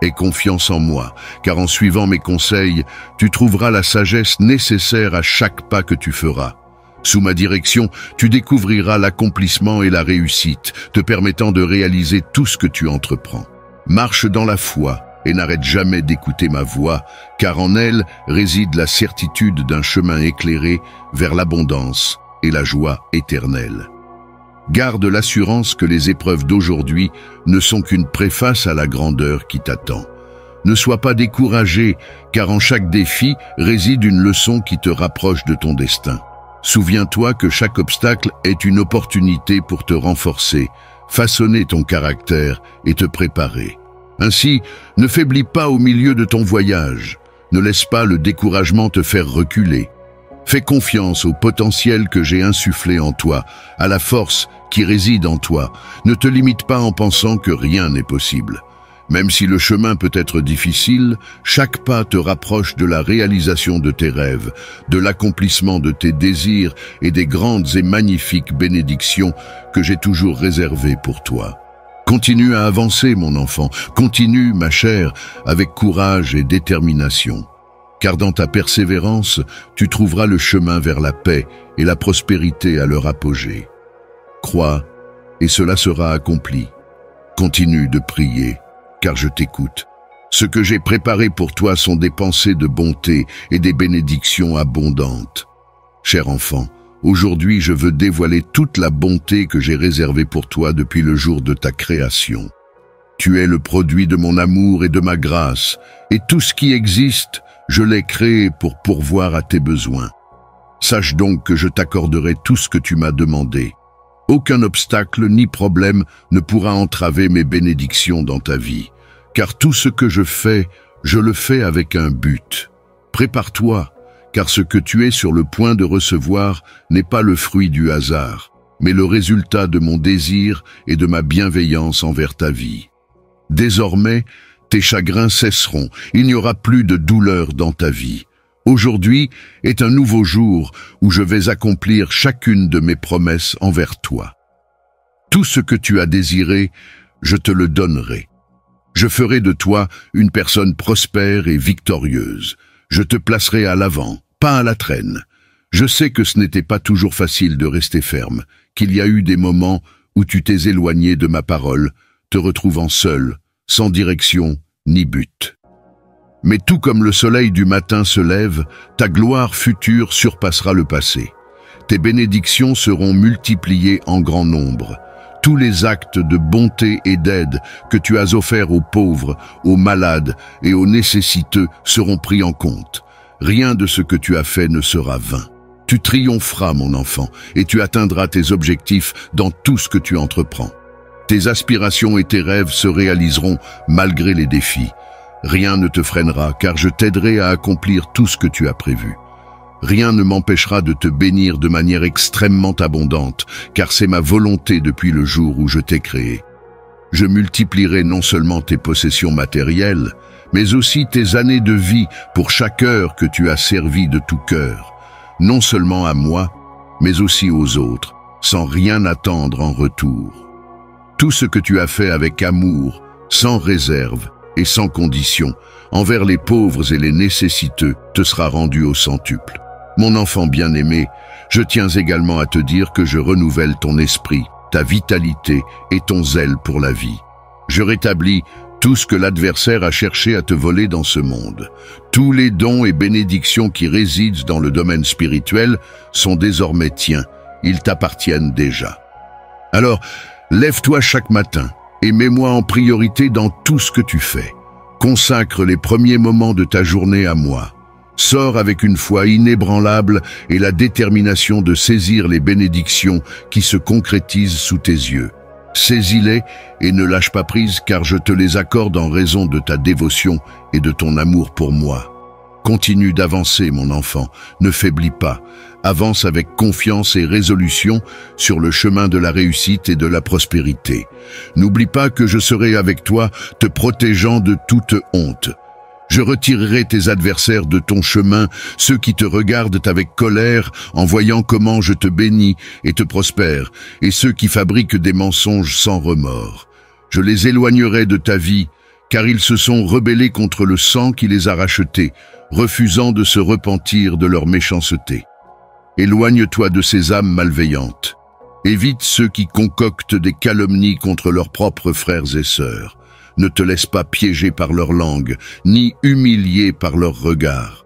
Aie confiance en moi, car en suivant mes conseils, tu trouveras la sagesse nécessaire à chaque pas que tu feras. Sous ma direction, tu découvriras l'accomplissement et la réussite, te permettant de réaliser tout ce que tu entreprends. Marche dans la foi et n'arrête jamais d'écouter ma voix, car en elle réside la certitude d'un chemin éclairé vers l'abondance et la joie éternelle. Garde l'assurance que les épreuves d'aujourd'hui ne sont qu'une préface à la grandeur qui t'attend. Ne sois pas découragé, car en chaque défi réside une leçon qui te rapproche de ton destin. Souviens-toi que chaque obstacle est une opportunité pour te renforcer, façonner ton caractère et te préparer. Ainsi, ne faiblis pas au milieu de ton voyage. Ne laisse pas le découragement te faire reculer. Fais confiance au potentiel que j'ai insufflé en toi, à la force qui réside en toi. Ne te limite pas en pensant que rien n'est possible. Même si le chemin peut être difficile, chaque pas te rapproche de la réalisation de tes rêves, de l'accomplissement de tes désirs et des grandes et magnifiques bénédictions que j'ai toujours réservées pour toi. Continue à avancer, mon enfant, continue, ma chère, avec courage et détermination. Car dans ta persévérance, tu trouveras le chemin vers la paix et la prospérité à leur apogée. Crois, et cela sera accompli. Continue de prier, car je t'écoute. Ce que j'ai préparé pour toi sont des pensées de bonté et des bénédictions abondantes. Cher enfant, aujourd'hui je veux dévoiler toute la bonté que j'ai réservée pour toi depuis le jour de ta création. Tu es le produit de mon amour et de ma grâce, et tout ce qui existe, je l'ai créé pour pourvoir à tes besoins. Sache donc que je t'accorderai tout ce que tu m'as demandé. Aucun obstacle ni problème ne pourra entraver mes bénédictions dans ta vie, car tout ce que je fais, je le fais avec un but. Prépare-toi, car ce que tu es sur le point de recevoir n'est pas le fruit du hasard, mais le résultat de mon désir et de ma bienveillance envers ta vie. Désormais, tes chagrins cesseront, il n'y aura plus de douleur dans ta vie. Aujourd'hui est un nouveau jour où je vais accomplir chacune de mes promesses envers toi. Tout ce que tu as désiré, je te le donnerai. Je ferai de toi une personne prospère et victorieuse. Je te placerai à l'avant, pas à la traîne. Je sais que ce n'était pas toujours facile de rester ferme, qu'il y a eu des moments où tu t'es éloigné de ma parole, te retrouvant seul, sans direction ni but. Mais tout comme le soleil du matin se lève, ta gloire future surpassera le passé. Tes bénédictions seront multipliées en grand nombre. Tous les actes de bonté et d'aide que tu as offerts aux pauvres, aux malades et aux nécessiteux seront pris en compte. Rien de ce que tu as fait ne sera vain. Tu triompheras, mon enfant, et tu atteindras tes objectifs dans tout ce que tu entreprends. Tes aspirations et tes rêves se réaliseront malgré les défis. Rien ne te freinera, car je t'aiderai à accomplir tout ce que tu as prévu. Rien ne m'empêchera de te bénir de manière extrêmement abondante, car c'est ma volonté depuis le jour où je t'ai créé. Je multiplierai non seulement tes possessions matérielles, mais aussi tes années de vie pour chaque heure que tu as servi de tout cœur, non seulement à moi, mais aussi aux autres, sans rien attendre en retour. Tout ce que tu as fait avec amour, sans réserve et sans condition, envers les pauvres et les nécessiteux, te sera rendu au centuple. Mon enfant bien-aimé, je tiens également à te dire que je renouvelle ton esprit, ta vitalité et ton zèle pour la vie. Je rétablis tout ce que l'adversaire a cherché à te voler dans ce monde. Tous les dons et bénédictions qui résident dans le domaine spirituel sont désormais tiens, ils t'appartiennent déjà. Alors, lève-toi chaque matin et mets-moi en priorité dans tout ce que tu fais. Consacre les premiers moments de ta journée à moi. Sors avec une foi inébranlable et la détermination de saisir les bénédictions qui se concrétisent sous tes yeux. Saisis-les et ne lâche pas prise car je te les accorde en raison de ta dévotion et de ton amour pour moi. Continue d'avancer, mon enfant, ne faiblis pas. Avance avec confiance et résolution sur le chemin de la réussite et de la prospérité. N'oublie pas que je serai avec toi, te protégeant de toute honte. Je retirerai tes adversaires de ton chemin, ceux qui te regardent avec colère en voyant comment je te bénis et te prospère, et ceux qui fabriquent des mensonges sans remords. Je les éloignerai de ta vie, car ils se sont rebellés contre le sang qui les a rachetés, refusant de se repentir de leur méchanceté. Éloigne-toi de ces âmes malveillantes. Évite ceux qui concoctent des calomnies contre leurs propres frères et sœurs. Ne te laisse pas piéger par leur langue, ni humilier par leurs regards.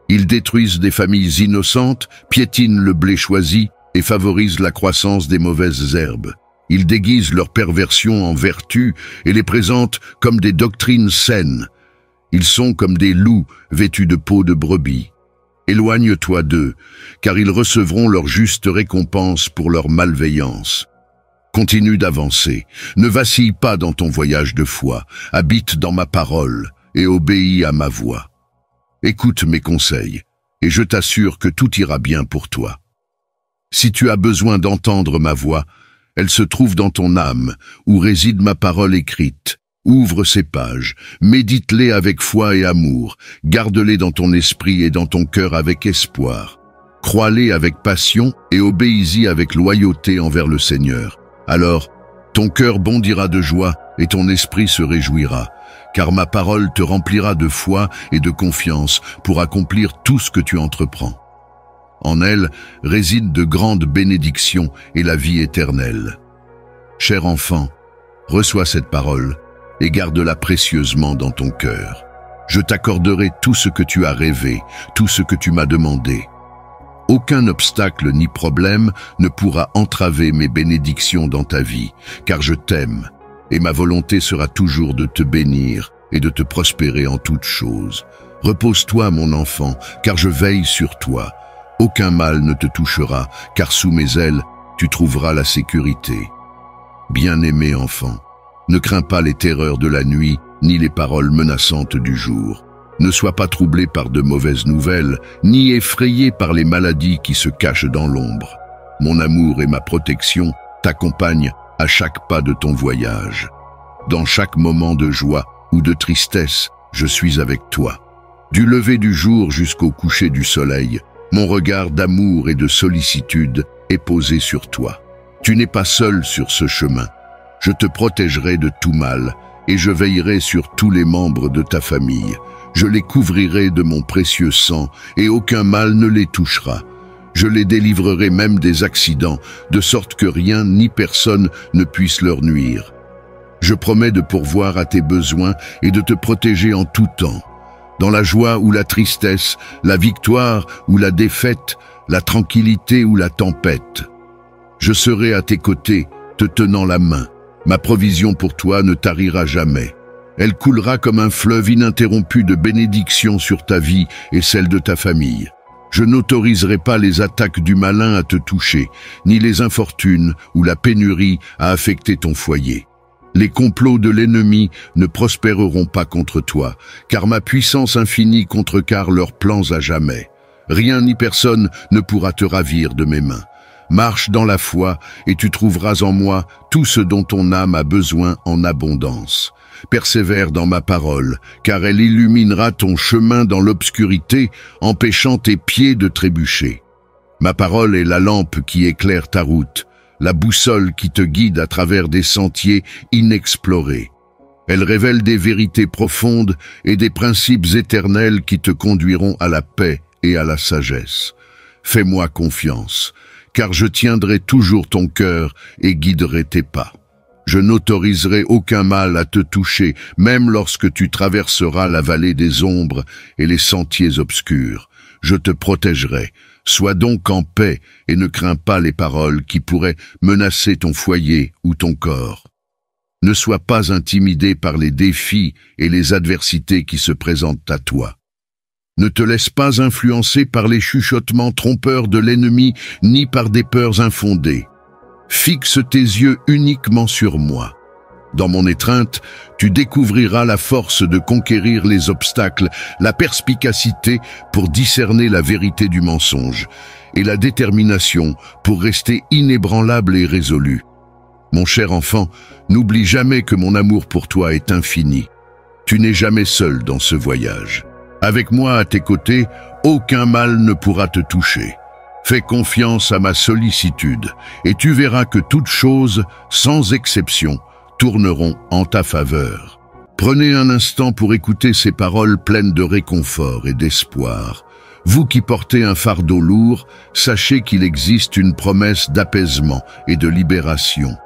Ils détruisent des familles innocentes, piétinent le blé choisi et favorisent la croissance des mauvaises herbes. Ils déguisent leur perversion en vertu et les présentent comme des doctrines saines. Ils sont comme des loups vêtus de peau de brebis. Éloigne-toi d'eux, car ils recevront leur juste récompense pour leur malveillance. Continue d'avancer, ne vacille pas dans ton voyage de foi, habite dans ma parole et obéis à ma voix. Écoute mes conseils, et je t'assure que tout ira bien pour toi. Si tu as besoin d'entendre ma voix, elle se trouve dans ton âme, où réside ma parole écrite. Ouvre ces pages, médite-les avec foi et amour, garde-les dans ton esprit et dans ton cœur avec espoir. Crois-les avec passion et obéis-y avec loyauté envers le Seigneur. Alors, ton cœur bondira de joie et ton esprit se réjouira, car ma parole te remplira de foi et de confiance pour accomplir tout ce que tu entreprends. En elle résident de grandes bénédictions et la vie éternelle. Cher enfant, reçois cette parole et garde-la précieusement dans ton cœur. Je t'accorderai tout ce que tu as rêvé, tout ce que tu m'as demandé. Aucun obstacle ni problème ne pourra entraver mes bénédictions dans ta vie, car je t'aime, et ma volonté sera toujours de te bénir et de te prospérer en toutes choses. Repose-toi, mon enfant, car je veille sur toi. Aucun mal ne te touchera, car sous mes ailes, tu trouveras la sécurité. Bien-aimé enfant, ne crains pas les terreurs de la nuit, ni les paroles menaçantes du jour. Ne sois pas troublé par de mauvaises nouvelles, ni effrayé par les maladies qui se cachent dans l'ombre. Mon amour et ma protection t'accompagnent à chaque pas de ton voyage. Dans chaque moment de joie ou de tristesse, je suis avec toi. Du lever du jour jusqu'au coucher du soleil, mon regard d'amour et de sollicitude est posé sur toi. Tu n'es pas seul sur ce chemin. Je te protégerai de tout mal et je veillerai sur tous les membres de ta famille. Je les couvrirai de mon précieux sang et aucun mal ne les touchera. Je les délivrerai même des accidents, de sorte que rien ni personne ne puisse leur nuire. Je promets de pourvoir à tes besoins et de te protéger en tout temps. Dans la joie ou la tristesse, la victoire ou la défaite, la tranquillité ou la tempête. Je serai à tes côtés, te tenant la main. Ma provision pour toi ne tarira jamais. Elle coulera comme un fleuve ininterrompu de bénédictions sur ta vie et celle de ta famille. Je n'autoriserai pas les attaques du malin à te toucher, ni les infortunes ou la pénurie à affecter ton foyer. Les complots de l'ennemi ne prospéreront pas contre toi, car ma puissance infinie contrecarre leurs plans à jamais. Rien ni personne ne pourra te ravir de mes mains. Marche dans la foi et tu trouveras en moi tout ce dont ton âme a besoin en abondance. Persévère dans ma parole, car elle illuminera ton chemin dans l'obscurité, empêchant tes pieds de trébucher. Ma parole est la lampe qui éclaire ta route, la boussole qui te guide à travers des sentiers inexplorés. Elle révèle des vérités profondes et des principes éternels qui te conduiront à la paix et à la sagesse. Fais-moi confiance, car je tiendrai toujours ton cœur et guiderai tes pas. Je n'autoriserai aucun mal à te toucher, même lorsque tu traverseras la vallée des ombres et les sentiers obscurs. Je te protégerai, Sois donc en paix et ne crains pas les paroles qui pourraient menacer ton foyer ou ton corps. Ne sois pas intimidé par les défis et les adversités qui se présentent à toi. Ne te laisse pas influencer par les chuchotements trompeurs de l'ennemi ni par des peurs infondées. Fixe tes yeux uniquement sur moi. Dans mon étreinte, tu découvriras la force de conquérir les obstacles, la perspicacité pour discerner la vérité du mensonge, et la détermination pour rester inébranlable et résolu. Mon cher enfant, n'oublie jamais que mon amour pour toi est infini. Tu n'es jamais seul dans ce voyage. Avec moi à tes côtés, aucun mal ne pourra te toucher. Fais confiance à ma sollicitude, et tu verras que toutes choses, sans exception, tourneront en ta faveur. Prenez un instant pour écouter ces paroles pleines de réconfort et d'espoir. Vous qui portez un fardeau lourd, sachez qu'il existe une promesse d'apaisement et de libération.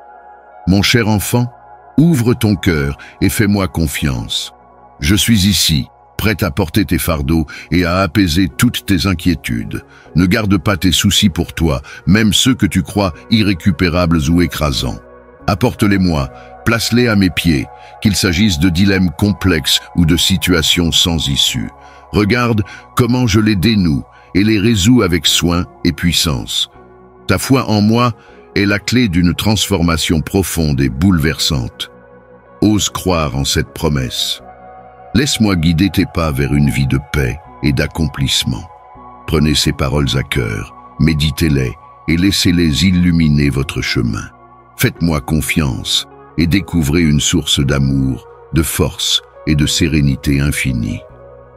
Mon cher enfant, ouvre ton cœur et fais-moi confiance. Je suis ici, prêt à porter tes fardeaux et à apaiser toutes tes inquiétudes. Ne garde pas tes soucis pour toi, même ceux que tu crois irrécupérables ou écrasants. Apporte-les-moi, place-les à mes pieds, qu'il s'agisse de dilemmes complexes ou de situations sans issue. Regarde comment je les dénoue et les résous avec soin et puissance. Ta foi en moi est la clé d'une transformation profonde et bouleversante. Ose croire en cette promesse. Laisse-moi guider tes pas vers une vie de paix et d'accomplissement. Prenez ces paroles à cœur, méditez-les et laissez-les illuminer votre chemin. Faites-moi confiance et découvrez une source d'amour, de force et de sérénité infinie.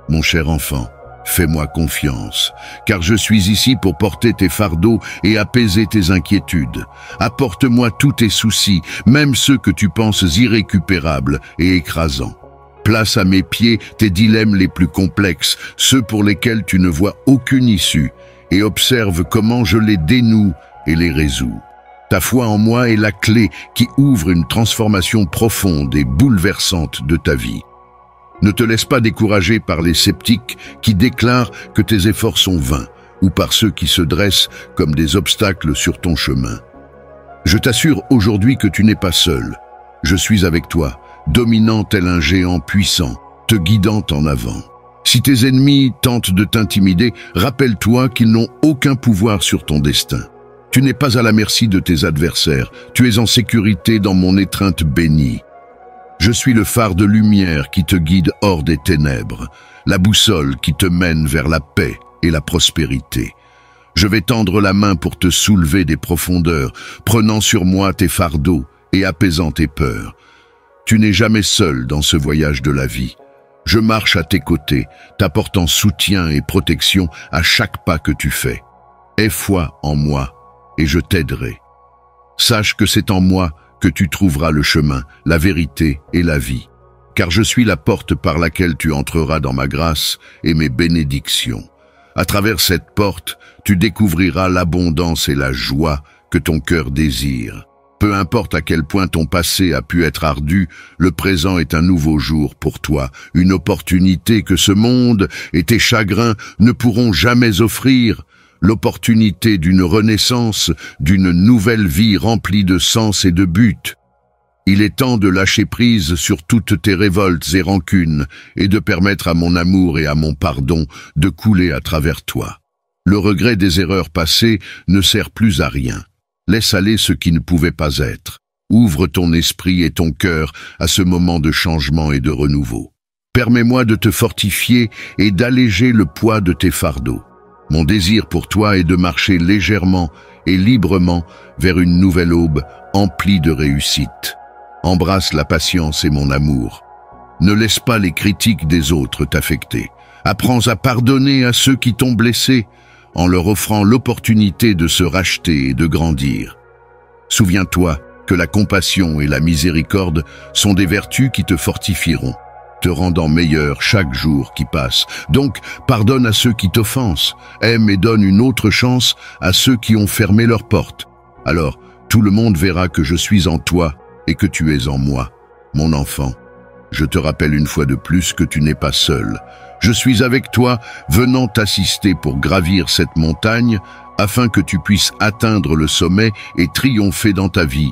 Mon cher enfant, fais-moi confiance, car je suis ici pour porter tes fardeaux et apaiser tes inquiétudes. Apporte-moi tous tes soucis, même ceux que tu penses irrécupérables et écrasants. Place à mes pieds tes dilemmes les plus complexes, ceux pour lesquels tu ne vois aucune issue, et observe comment je les dénoue et les résous. Ta foi en moi est la clé qui ouvre une transformation profonde et bouleversante de ta vie. Ne te laisse pas décourager par les sceptiques qui déclarent que tes efforts sont vains, ou par ceux qui se dressent comme des obstacles sur ton chemin. Je t'assure aujourd'hui que tu n'es pas seul. Je suis avec toi, dominant tel un géant puissant, te guidant en avant. Si tes ennemis tentent de t'intimider, rappelle-toi qu'ils n'ont aucun pouvoir sur ton destin. Tu n'es pas à la merci de tes adversaires, tu es en sécurité dans mon étreinte bénie. Je suis le phare de lumière qui te guide hors des ténèbres, la boussole qui te mène vers la paix et la prospérité. Je vais tendre la main pour te soulever des profondeurs, prenant sur moi tes fardeaux et apaisant tes peurs. Tu n'es jamais seul dans ce voyage de la vie. Je marche à tes côtés, t'apportant soutien et protection à chaque pas que tu fais. Aie foi en moi et je t'aiderai. Sache que c'est en moi que tu trouveras le chemin, la vérité et la vie, car je suis la porte par laquelle tu entreras dans ma grâce et mes bénédictions. À travers cette porte, tu découvriras l'abondance et la joie que ton cœur désire. Peu importe à quel point ton passé a pu être ardu, le présent est un nouveau jour pour toi, une opportunité que ce monde et tes chagrins ne pourront jamais offrir. L'opportunité d'une renaissance, d'une nouvelle vie remplie de sens et de but. Il est temps de lâcher prise sur toutes tes révoltes et rancunes et de permettre à mon amour et à mon pardon de couler à travers toi. Le regret des erreurs passées ne sert plus à rien. Laisse aller ce qui ne pouvait pas être. Ouvre ton esprit et ton cœur à ce moment de changement et de renouveau. Permets-moi de te fortifier et d'alléger le poids de tes fardeaux. Mon désir pour toi est de marcher légèrement et librement vers une nouvelle aube emplie de réussite. Embrasse la patience et mon amour. Ne laisse pas les critiques des autres t'affecter. Apprends à pardonner à ceux qui t'ont blessé en leur offrant l'opportunité de se racheter et de grandir. Souviens-toi que la compassion et la miséricorde sont des vertus qui te fortifieront, te rendant meilleur chaque jour qui passe. Donc, pardonne à ceux qui t'offensent, aime et donne une autre chance à ceux qui ont fermé leurs portes. Alors, tout le monde verra que je suis en toi et que tu es en moi, mon enfant. Je te rappelle une fois de plus que tu n'es pas seul. Je suis avec toi, venant t'assister pour gravir cette montagne, afin que tu puisses atteindre le sommet et triompher dans ta vie.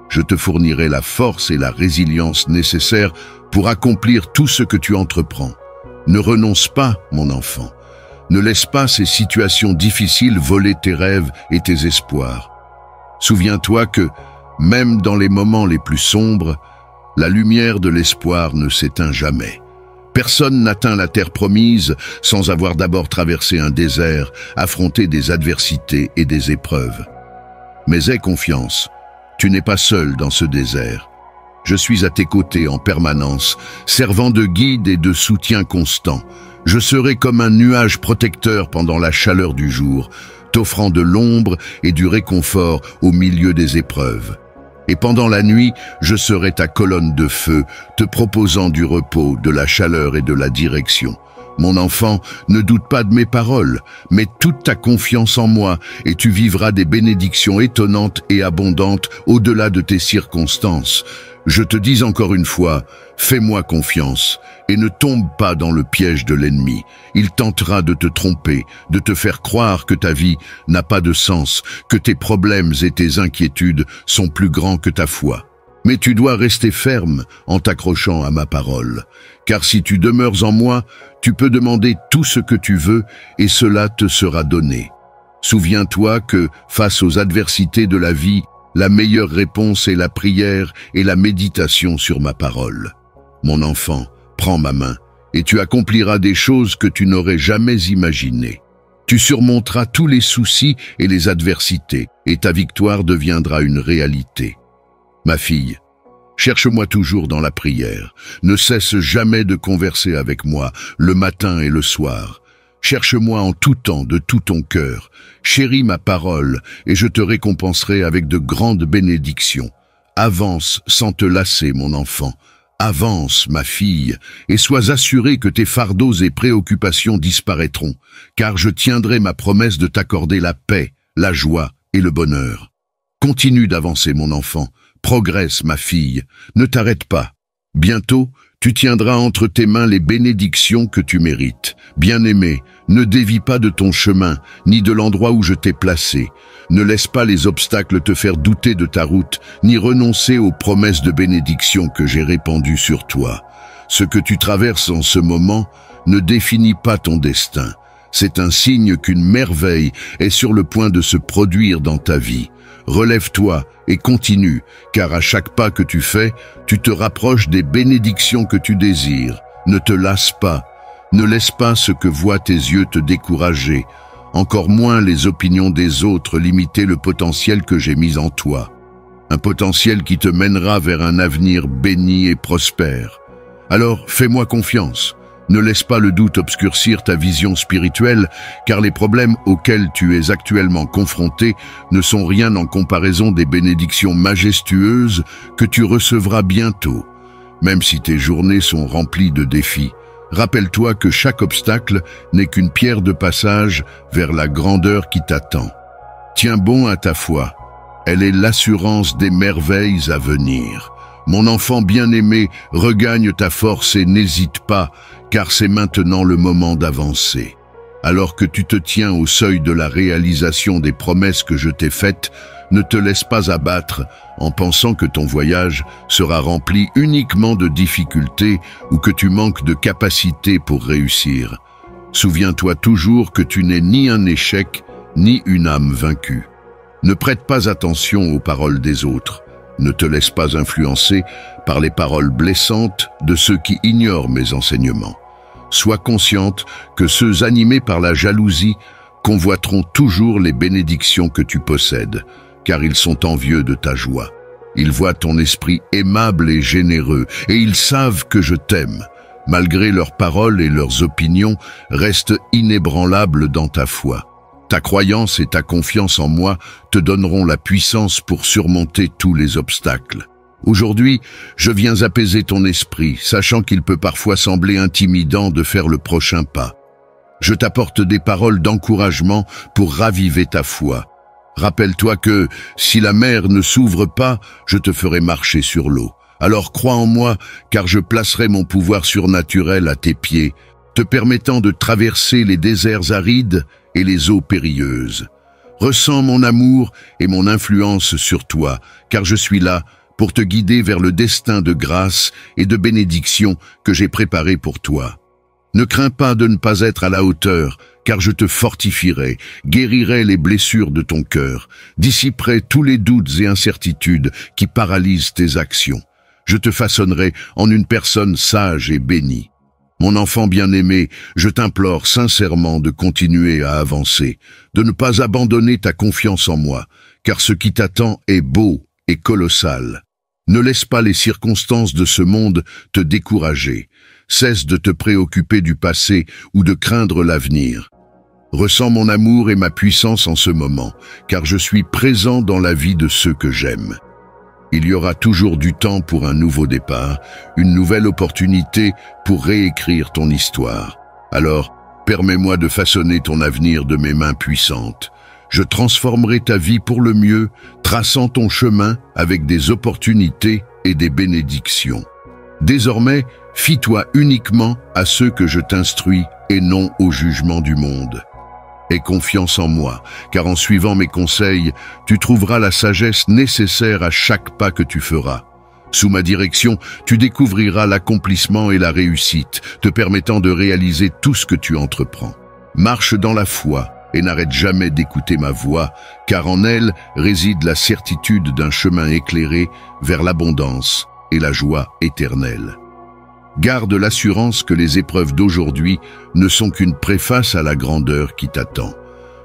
Je te fournirai la force et la résilience nécessaires pour accomplir tout ce que tu entreprends. Ne renonce pas, mon enfant. Ne laisse pas ces situations difficiles voler tes rêves et tes espoirs. Souviens-toi que, même dans les moments les plus sombres, la lumière de l'espoir ne s'éteint jamais. Personne n'atteint la terre promise sans avoir d'abord traversé un désert, affronté des adversités et des épreuves. Mais aie confiance, tu n'es pas seul dans ce désert. Je suis à tes côtés en permanence, servant de guide et de soutien constant. Je serai comme un nuage protecteur pendant la chaleur du jour, t'offrant de l'ombre et du réconfort au milieu des épreuves. Et pendant la nuit, je serai ta colonne de feu, te proposant du repos, de la chaleur et de la direction. Mon enfant, ne doute pas de mes paroles, mets toute ta confiance en moi et tu vivras des bénédictions étonnantes et abondantes au-delà de tes circonstances. Je te dis encore une fois, fais-moi confiance et ne tombe pas dans le piège de l'ennemi. Il tentera de te tromper, de te faire croire que ta vie n'a pas de sens, que tes problèmes et tes inquiétudes sont plus grands que ta foi. Mais tu dois rester ferme en t'accrochant à ma parole, car si tu demeures en moi, tu peux demander tout ce que tu veux et cela te sera donné. Souviens-toi que, face aux adversités de la vie, la meilleure réponse est la prière et la méditation sur ma parole. Mon enfant, prends ma main et tu accompliras des choses que tu n'aurais jamais imaginées. Tu surmonteras tous les soucis et les adversités et ta victoire deviendra une réalité. Ma fille, cherche-moi toujours dans la prière. Ne cesse jamais de converser avec moi, le matin et le soir. Cherche-moi en tout temps, de tout ton cœur. Chéris ma parole, et je te récompenserai avec de grandes bénédictions. Avance sans te lasser, mon enfant. Avance, ma fille, et sois assurée que tes fardeaux et préoccupations disparaîtront, car je tiendrai ma promesse de t'accorder la paix, la joie et le bonheur. Continue d'avancer, mon enfant. Progresse, ma fille, ne t'arrête pas. Bientôt, tu tiendras entre tes mains les bénédictions que tu mérites. Bien-aimé, ne dévie pas de ton chemin, ni de l'endroit où je t'ai placé. Ne laisse pas les obstacles te faire douter de ta route, ni renoncer aux promesses de bénédiction que j'ai répandues sur toi. Ce que tu traverses en ce moment ne définit pas ton destin. C'est un signe qu'une merveille est sur le point de se produire dans ta vie. Relève-toi et continue, car à chaque pas que tu fais, tu te rapproches des bénédictions que tu désires. Ne te lasse pas, ne laisse pas ce que voient tes yeux te décourager, encore moins les opinions des autres limiter le potentiel que j'ai mis en toi. Un potentiel qui te mènera vers un avenir béni et prospère. Alors fais-moi confiance. Ne laisse pas le doute obscurcir ta vision spirituelle, car les problèmes auxquels tu es actuellement confronté ne sont rien en comparaison des bénédictions majestueuses que tu recevras bientôt. Même si tes journées sont remplies de défis, rappelle-toi que chaque obstacle n'est qu'une pierre de passage vers la grandeur qui t'attend. Tiens bon à ta foi, elle est l'assurance des merveilles à venir. Mon enfant bien-aimé, regagne ta force et n'hésite pas, car c'est maintenant le moment d'avancer. Alors que tu te tiens au seuil de la réalisation des promesses que je t'ai faites, ne te laisse pas abattre en pensant que ton voyage sera rempli uniquement de difficultés ou que tu manques de capacité pour réussir. Souviens-toi toujours que tu n'es ni un échec, ni une âme vaincue. Ne prête pas attention aux paroles des autres. Ne te laisse pas influencer par les paroles blessantes de ceux qui ignorent mes enseignements. Sois consciente que ceux animés par la jalousie convoiteront toujours les bénédictions que tu possèdes, car ils sont envieux de ta joie. Ils voient ton esprit aimable et généreux, et ils savent que je t'aime. Malgré leurs paroles et leurs opinions, reste inébranlable dans ta foi. Ta croyance et ta confiance en moi te donneront la puissance pour surmonter tous les obstacles. Aujourd'hui, je viens apaiser ton esprit, sachant qu'il peut parfois sembler intimidant de faire le prochain pas. Je t'apporte des paroles d'encouragement pour raviver ta foi. Rappelle-toi que, si la mer ne s'ouvre pas, je te ferai marcher sur l'eau. Alors crois en moi, car je placerai mon pouvoir surnaturel à tes pieds, te permettant de traverser les déserts arides et les eaux périlleuses. Ressens mon amour et mon influence sur toi, car je suis là pour te guider vers le destin de grâce et de bénédiction que j'ai préparé pour toi. Ne crains pas de ne pas être à la hauteur, car je te fortifierai, guérirai les blessures de ton cœur, dissiperai tous les doutes et incertitudes qui paralysent tes actions. Je te façonnerai en une personne sage et bénie. Mon enfant bien-aimé, je t'implore sincèrement de continuer à avancer, de ne pas abandonner ta confiance en moi, car ce qui t'attend est beau et colossal. Ne laisse pas les circonstances de ce monde te décourager. Cesse de te préoccuper du passé ou de craindre l'avenir. Ressens mon amour et ma puissance en ce moment, car je suis présent dans la vie de ceux que j'aime. Il y aura toujours du temps pour un nouveau départ, une nouvelle opportunité pour réécrire ton histoire. Alors, permets-moi de façonner ton avenir de mes mains puissantes. Je transformerai ta vie pour le mieux, traçant ton chemin avec des opportunités et des bénédictions. Désormais, fie-toi uniquement à ceux que je t'instruis et non au jugement du monde. Aie confiance en moi, car en suivant mes conseils, tu trouveras la sagesse nécessaire à chaque pas que tu feras. Sous ma direction, tu découvriras l'accomplissement et la réussite, te permettant de réaliser tout ce que tu entreprends. Marche dans la foi et n'arrête jamais d'écouter ma voix, car en elle réside la certitude d'un chemin éclairé vers l'abondance et la joie éternelle. Garde l'assurance que les épreuves d'aujourd'hui ne sont qu'une préface à la grandeur qui t'attend.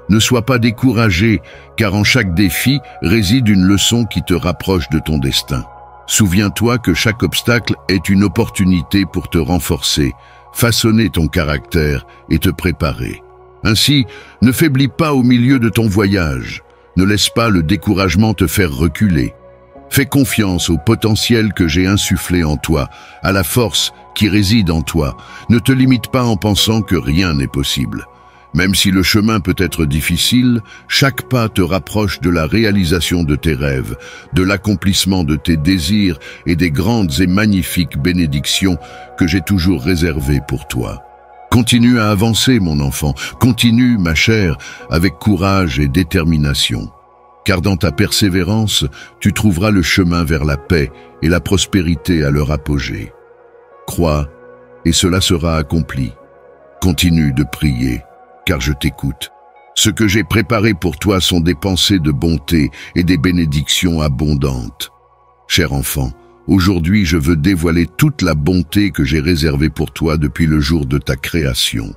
Ne sois pas découragé, car en chaque défi réside une leçon qui te rapproche de ton destin. Souviens-toi que chaque obstacle est une opportunité pour te renforcer, façonner ton caractère et te préparer. Ainsi, ne faiblis pas au milieu de ton voyage. Ne laisse pas le découragement te faire reculer. Fais confiance au potentiel que j'ai insufflé en toi, à la force qui réside en toi. Ne te limite pas en pensant que rien n'est possible. Même si le chemin peut être difficile, chaque pas te rapproche de la réalisation de tes rêves, de l'accomplissement de tes désirs et des grandes et magnifiques bénédictions que j'ai toujours réservées pour toi. Continue à avancer, mon enfant. Continue, ma chère, avec courage et détermination. Car dans ta persévérance, tu trouveras le chemin vers la paix et la prospérité à leur apogée. Crois, et cela sera accompli. Continue de prier, car je t'écoute. Ce que j'ai préparé pour toi sont des pensées de bonté et des bénédictions abondantes. Cher enfant, aujourd'hui je veux dévoiler toute la bonté que j'ai réservée pour toi depuis le jour de ta création.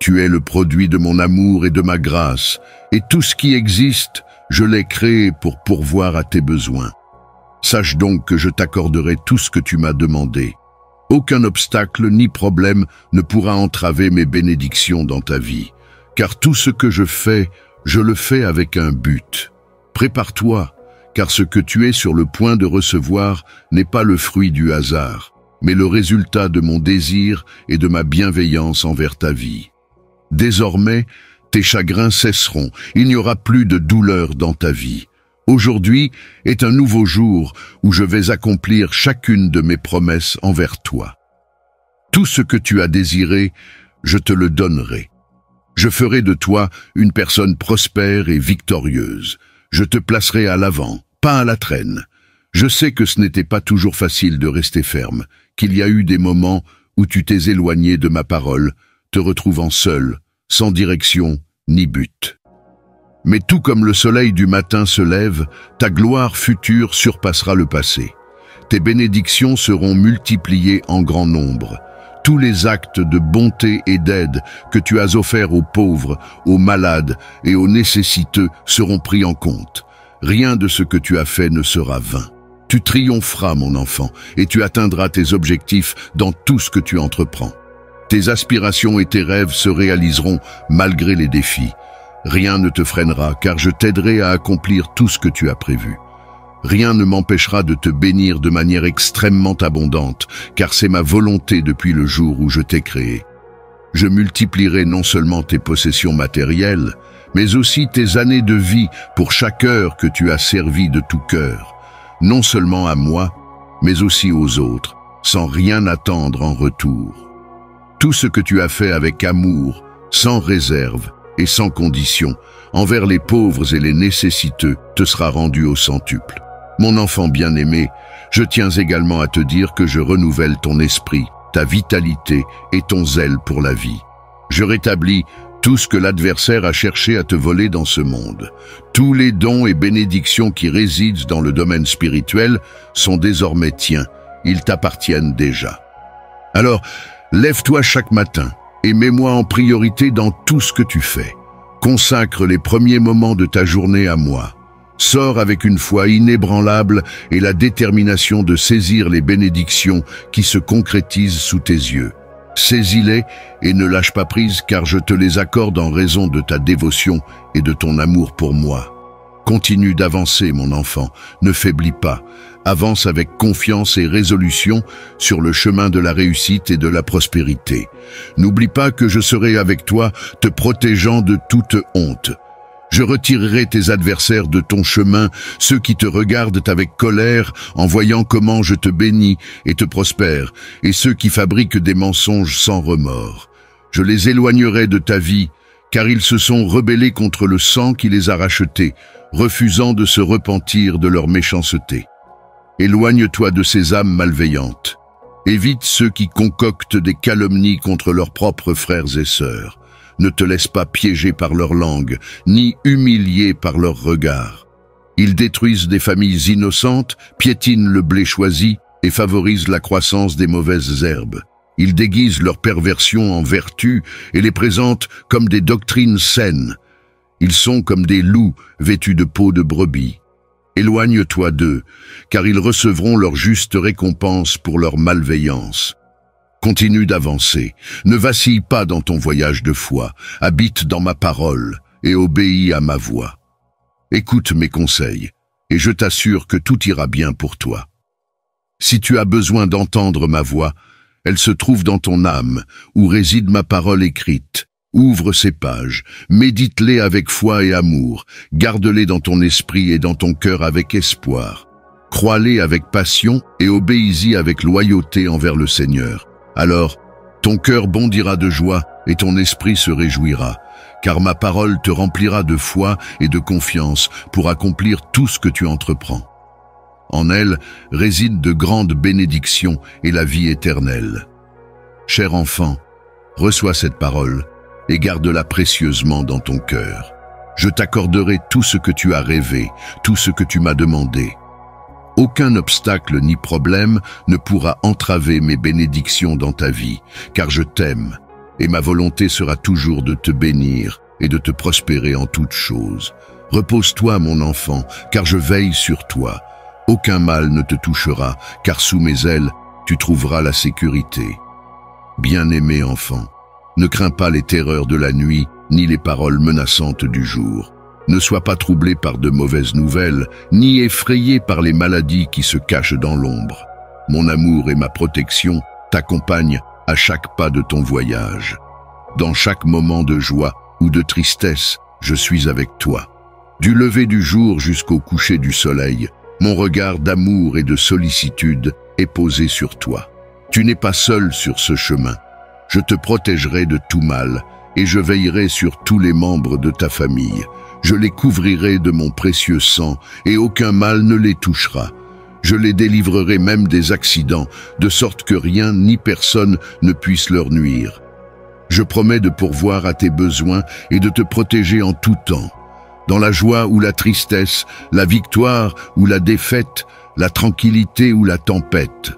Tu es le produit de mon amour et de ma grâce, et tout ce qui existe, je l'ai créé pour pourvoir à tes besoins. Sache donc que je t'accorderai tout ce que tu m'as demandé. Aucun obstacle ni problème ne pourra entraver mes bénédictions dans ta vie, car tout ce que je fais, je le fais avec un but. Prépare-toi, car ce que tu es sur le point de recevoir n'est pas le fruit du hasard, mais le résultat de mon désir et de ma bienveillance envers ta vie. Désormais, tes chagrins cesseront, il n'y aura plus de douleur dans ta vie. Aujourd'hui est un nouveau jour où je vais accomplir chacune de mes promesses envers toi. Tout ce que tu as désiré, je te le donnerai. Je ferai de toi une personne prospère et victorieuse. Je te placerai à l'avant, pas à la traîne. Je sais que ce n'était pas toujours facile de rester ferme, qu'il y a eu des moments où tu t'es éloigné de ma parole, te retrouvant seul, sans direction ni but. Mais tout comme le soleil du matin se lève, ta gloire future surpassera le passé. Tes bénédictions seront multipliées en grand nombre. Tous les actes de bonté et d'aide que tu as offerts aux pauvres, aux malades et aux nécessiteux seront pris en compte. Rien de ce que tu as fait ne sera vain. Tu triompheras, mon enfant, et tu atteindras tes objectifs dans tout ce que tu entreprends. Tes aspirations et tes rêves se réaliseront malgré les défis. Rien ne te freinera, car je t'aiderai à accomplir tout ce que tu as prévu. Rien ne m'empêchera de te bénir de manière extrêmement abondante, car c'est ma volonté depuis le jour où je t'ai créé. Je multiplierai non seulement tes possessions matérielles, mais aussi tes années de vie pour chaque heure que tu as servi de tout cœur, non seulement à moi, mais aussi aux autres, sans rien attendre en retour. Tout ce que tu as fait avec amour, sans réserve et sans condition, envers les pauvres et les nécessiteux, te sera rendu au centuple. Mon enfant bien-aimé, je tiens également à te dire que je renouvelle ton esprit, ta vitalité et ton zèle pour la vie. Je rétablis tout ce que l'adversaire a cherché à te voler dans ce monde. Tous les dons et bénédictions qui résident dans le domaine spirituel sont désormais tiens, ils t'appartiennent déjà. Alors, lève-toi chaque matin et mets-moi en priorité dans tout ce que tu fais. Consacre les premiers moments de ta journée à moi. Sors avec une foi inébranlable et la détermination de saisir les bénédictions qui se concrétisent sous tes yeux. Saisis-les et ne lâche pas prise car je te les accorde en raison de ta dévotion et de ton amour pour moi. Continue d'avancer, mon enfant, ne faiblis pas. Avance avec confiance et résolution sur le chemin de la réussite et de la prospérité. N'oublie pas que je serai avec toi, te protégeant de toute honte. Je retirerai tes adversaires de ton chemin, ceux qui te regardent avec colère en voyant comment je te bénis et te prospère, et ceux qui fabriquent des mensonges sans remords. Je les éloignerai de ta vie, car ils se sont rebellés contre le sang qui les a rachetés, refusant de se repentir de leur méchanceté. Éloigne-toi de ces âmes malveillantes. Évite ceux qui concoctent des calomnies contre leurs propres frères et sœurs. Ne te laisse pas piéger par leur langue, ni humilier par leurs regards. Ils détruisent des familles innocentes, piétinent le blé choisi et favorisent la croissance des mauvaises herbes. Ils déguisent leur perversion en vertu et les présentent comme des doctrines saines. Ils sont comme des loups vêtus de peau de brebis. Éloigne-toi d'eux, car ils recevront leur juste récompense pour leur malveillance. Continue d'avancer, ne vacille pas dans ton voyage de foi, habite dans ma parole et obéis à ma voix. Écoute mes conseils, et je t'assure que tout ira bien pour toi. Si tu as besoin d'entendre ma voix, elle se trouve dans ton âme, où réside ma parole écrite. Ouvre ces pages, médite-les avec foi et amour, garde-les dans ton esprit et dans ton cœur avec espoir. Crois-les avec passion et obéis-y avec loyauté envers le Seigneur. Alors, ton cœur bondira de joie et ton esprit se réjouira, car ma parole te remplira de foi et de confiance pour accomplir tout ce que tu entreprends. En elle résident de grandes bénédictions et la vie éternelle. Cher enfant, reçois cette parole et garde-la précieusement dans ton cœur. Je t'accorderai tout ce que tu as rêvé, tout ce que tu m'as demandé. Aucun obstacle ni problème ne pourra entraver mes bénédictions dans ta vie, car je t'aime, et ma volonté sera toujours de te bénir et de te prospérer en toutes choses. Repose-toi, mon enfant, car je veille sur toi. Aucun mal ne te touchera, car sous mes ailes, tu trouveras la sécurité. Bien-aimé enfant, ne crains pas les terreurs de la nuit, ni les paroles menaçantes du jour. Ne sois pas troublé par de mauvaises nouvelles, ni effrayé par les maladies qui se cachent dans l'ombre. Mon amour et ma protection t'accompagnent à chaque pas de ton voyage. Dans chaque moment de joie ou de tristesse, je suis avec toi. Du lever du jour jusqu'au coucher du soleil, mon regard d'amour et de sollicitude est posé sur toi. Tu n'es pas seul sur ce chemin. Je te protégerai de tout mal et je veillerai sur tous les membres de ta famille. Je les couvrirai de mon précieux sang et aucun mal ne les touchera. Je les délivrerai même des accidents, de sorte que rien ni personne ne puisse leur nuire. Je promets de pourvoir à tes besoins et de te protéger en tout temps. Dans la joie ou la tristesse, la victoire ou la défaite, la tranquillité ou la tempête.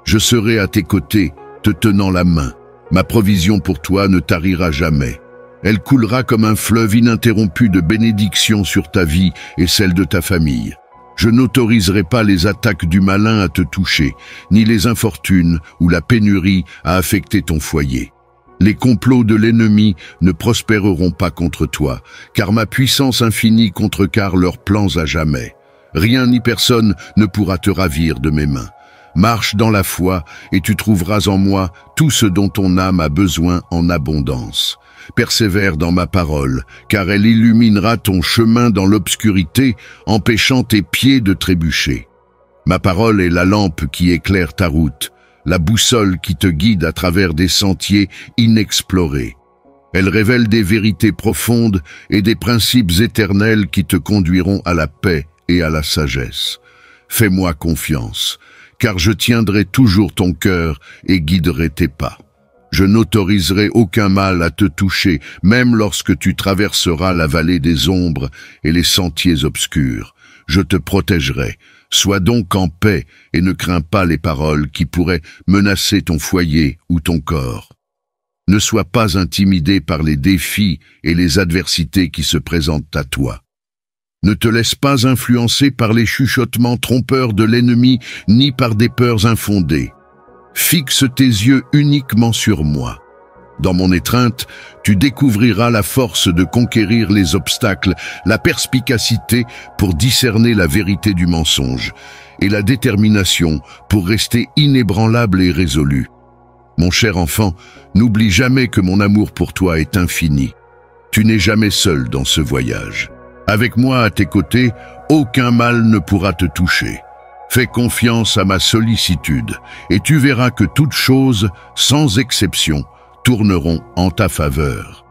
Je serai à tes côtés, te tenant la main. Ma provision pour toi ne tarira jamais. Elle coulera comme un fleuve ininterrompu de bénédictions sur ta vie et celle de ta famille. Je n'autoriserai pas les attaques du malin à te toucher, ni les infortunes ou la pénurie à affecter ton foyer. Les complots de l'ennemi ne prospéreront pas contre toi, car ma puissance infinie contrecarre leurs plans à jamais. Rien ni personne ne pourra te ravir de mes mains. Marche dans la foi et tu trouveras en moi tout ce dont ton âme a besoin en abondance. Persévère dans ma parole, car elle illuminera ton chemin dans l'obscurité, empêchant tes pieds de trébucher. Ma parole est la lampe qui éclaire ta route, la boussole qui te guide à travers des sentiers inexplorés. Elle révèle des vérités profondes et des principes éternels qui te conduiront à la paix et à la sagesse. Fais-moi confiance, car je tiendrai toujours ton cœur et guiderai tes pas. Je n'autoriserai aucun mal à te toucher, même lorsque tu traverseras la vallée des ombres et les sentiers obscurs. Je te protégerai. Sois donc en paix et ne crains pas les paroles qui pourraient menacer ton foyer ou ton corps. Ne sois pas intimidé par les défis et les adversités qui se présentent à toi. Ne te laisse pas influencer par les chuchotements trompeurs de l'ennemi ni par des peurs infondées. Fixe tes yeux uniquement sur moi. Dans mon étreinte, tu découvriras la force de conquérir les obstacles, la perspicacité pour discerner la vérité du mensonge, et la détermination pour rester inébranlable et résolu. Mon cher enfant, n'oublie jamais que mon amour pour toi est infini. Tu n'es jamais seul dans ce voyage. Avec moi à tes côtés, aucun mal ne pourra te toucher. Fais confiance à ma sollicitude, et tu verras que toutes choses, sans exception, tourneront en ta faveur.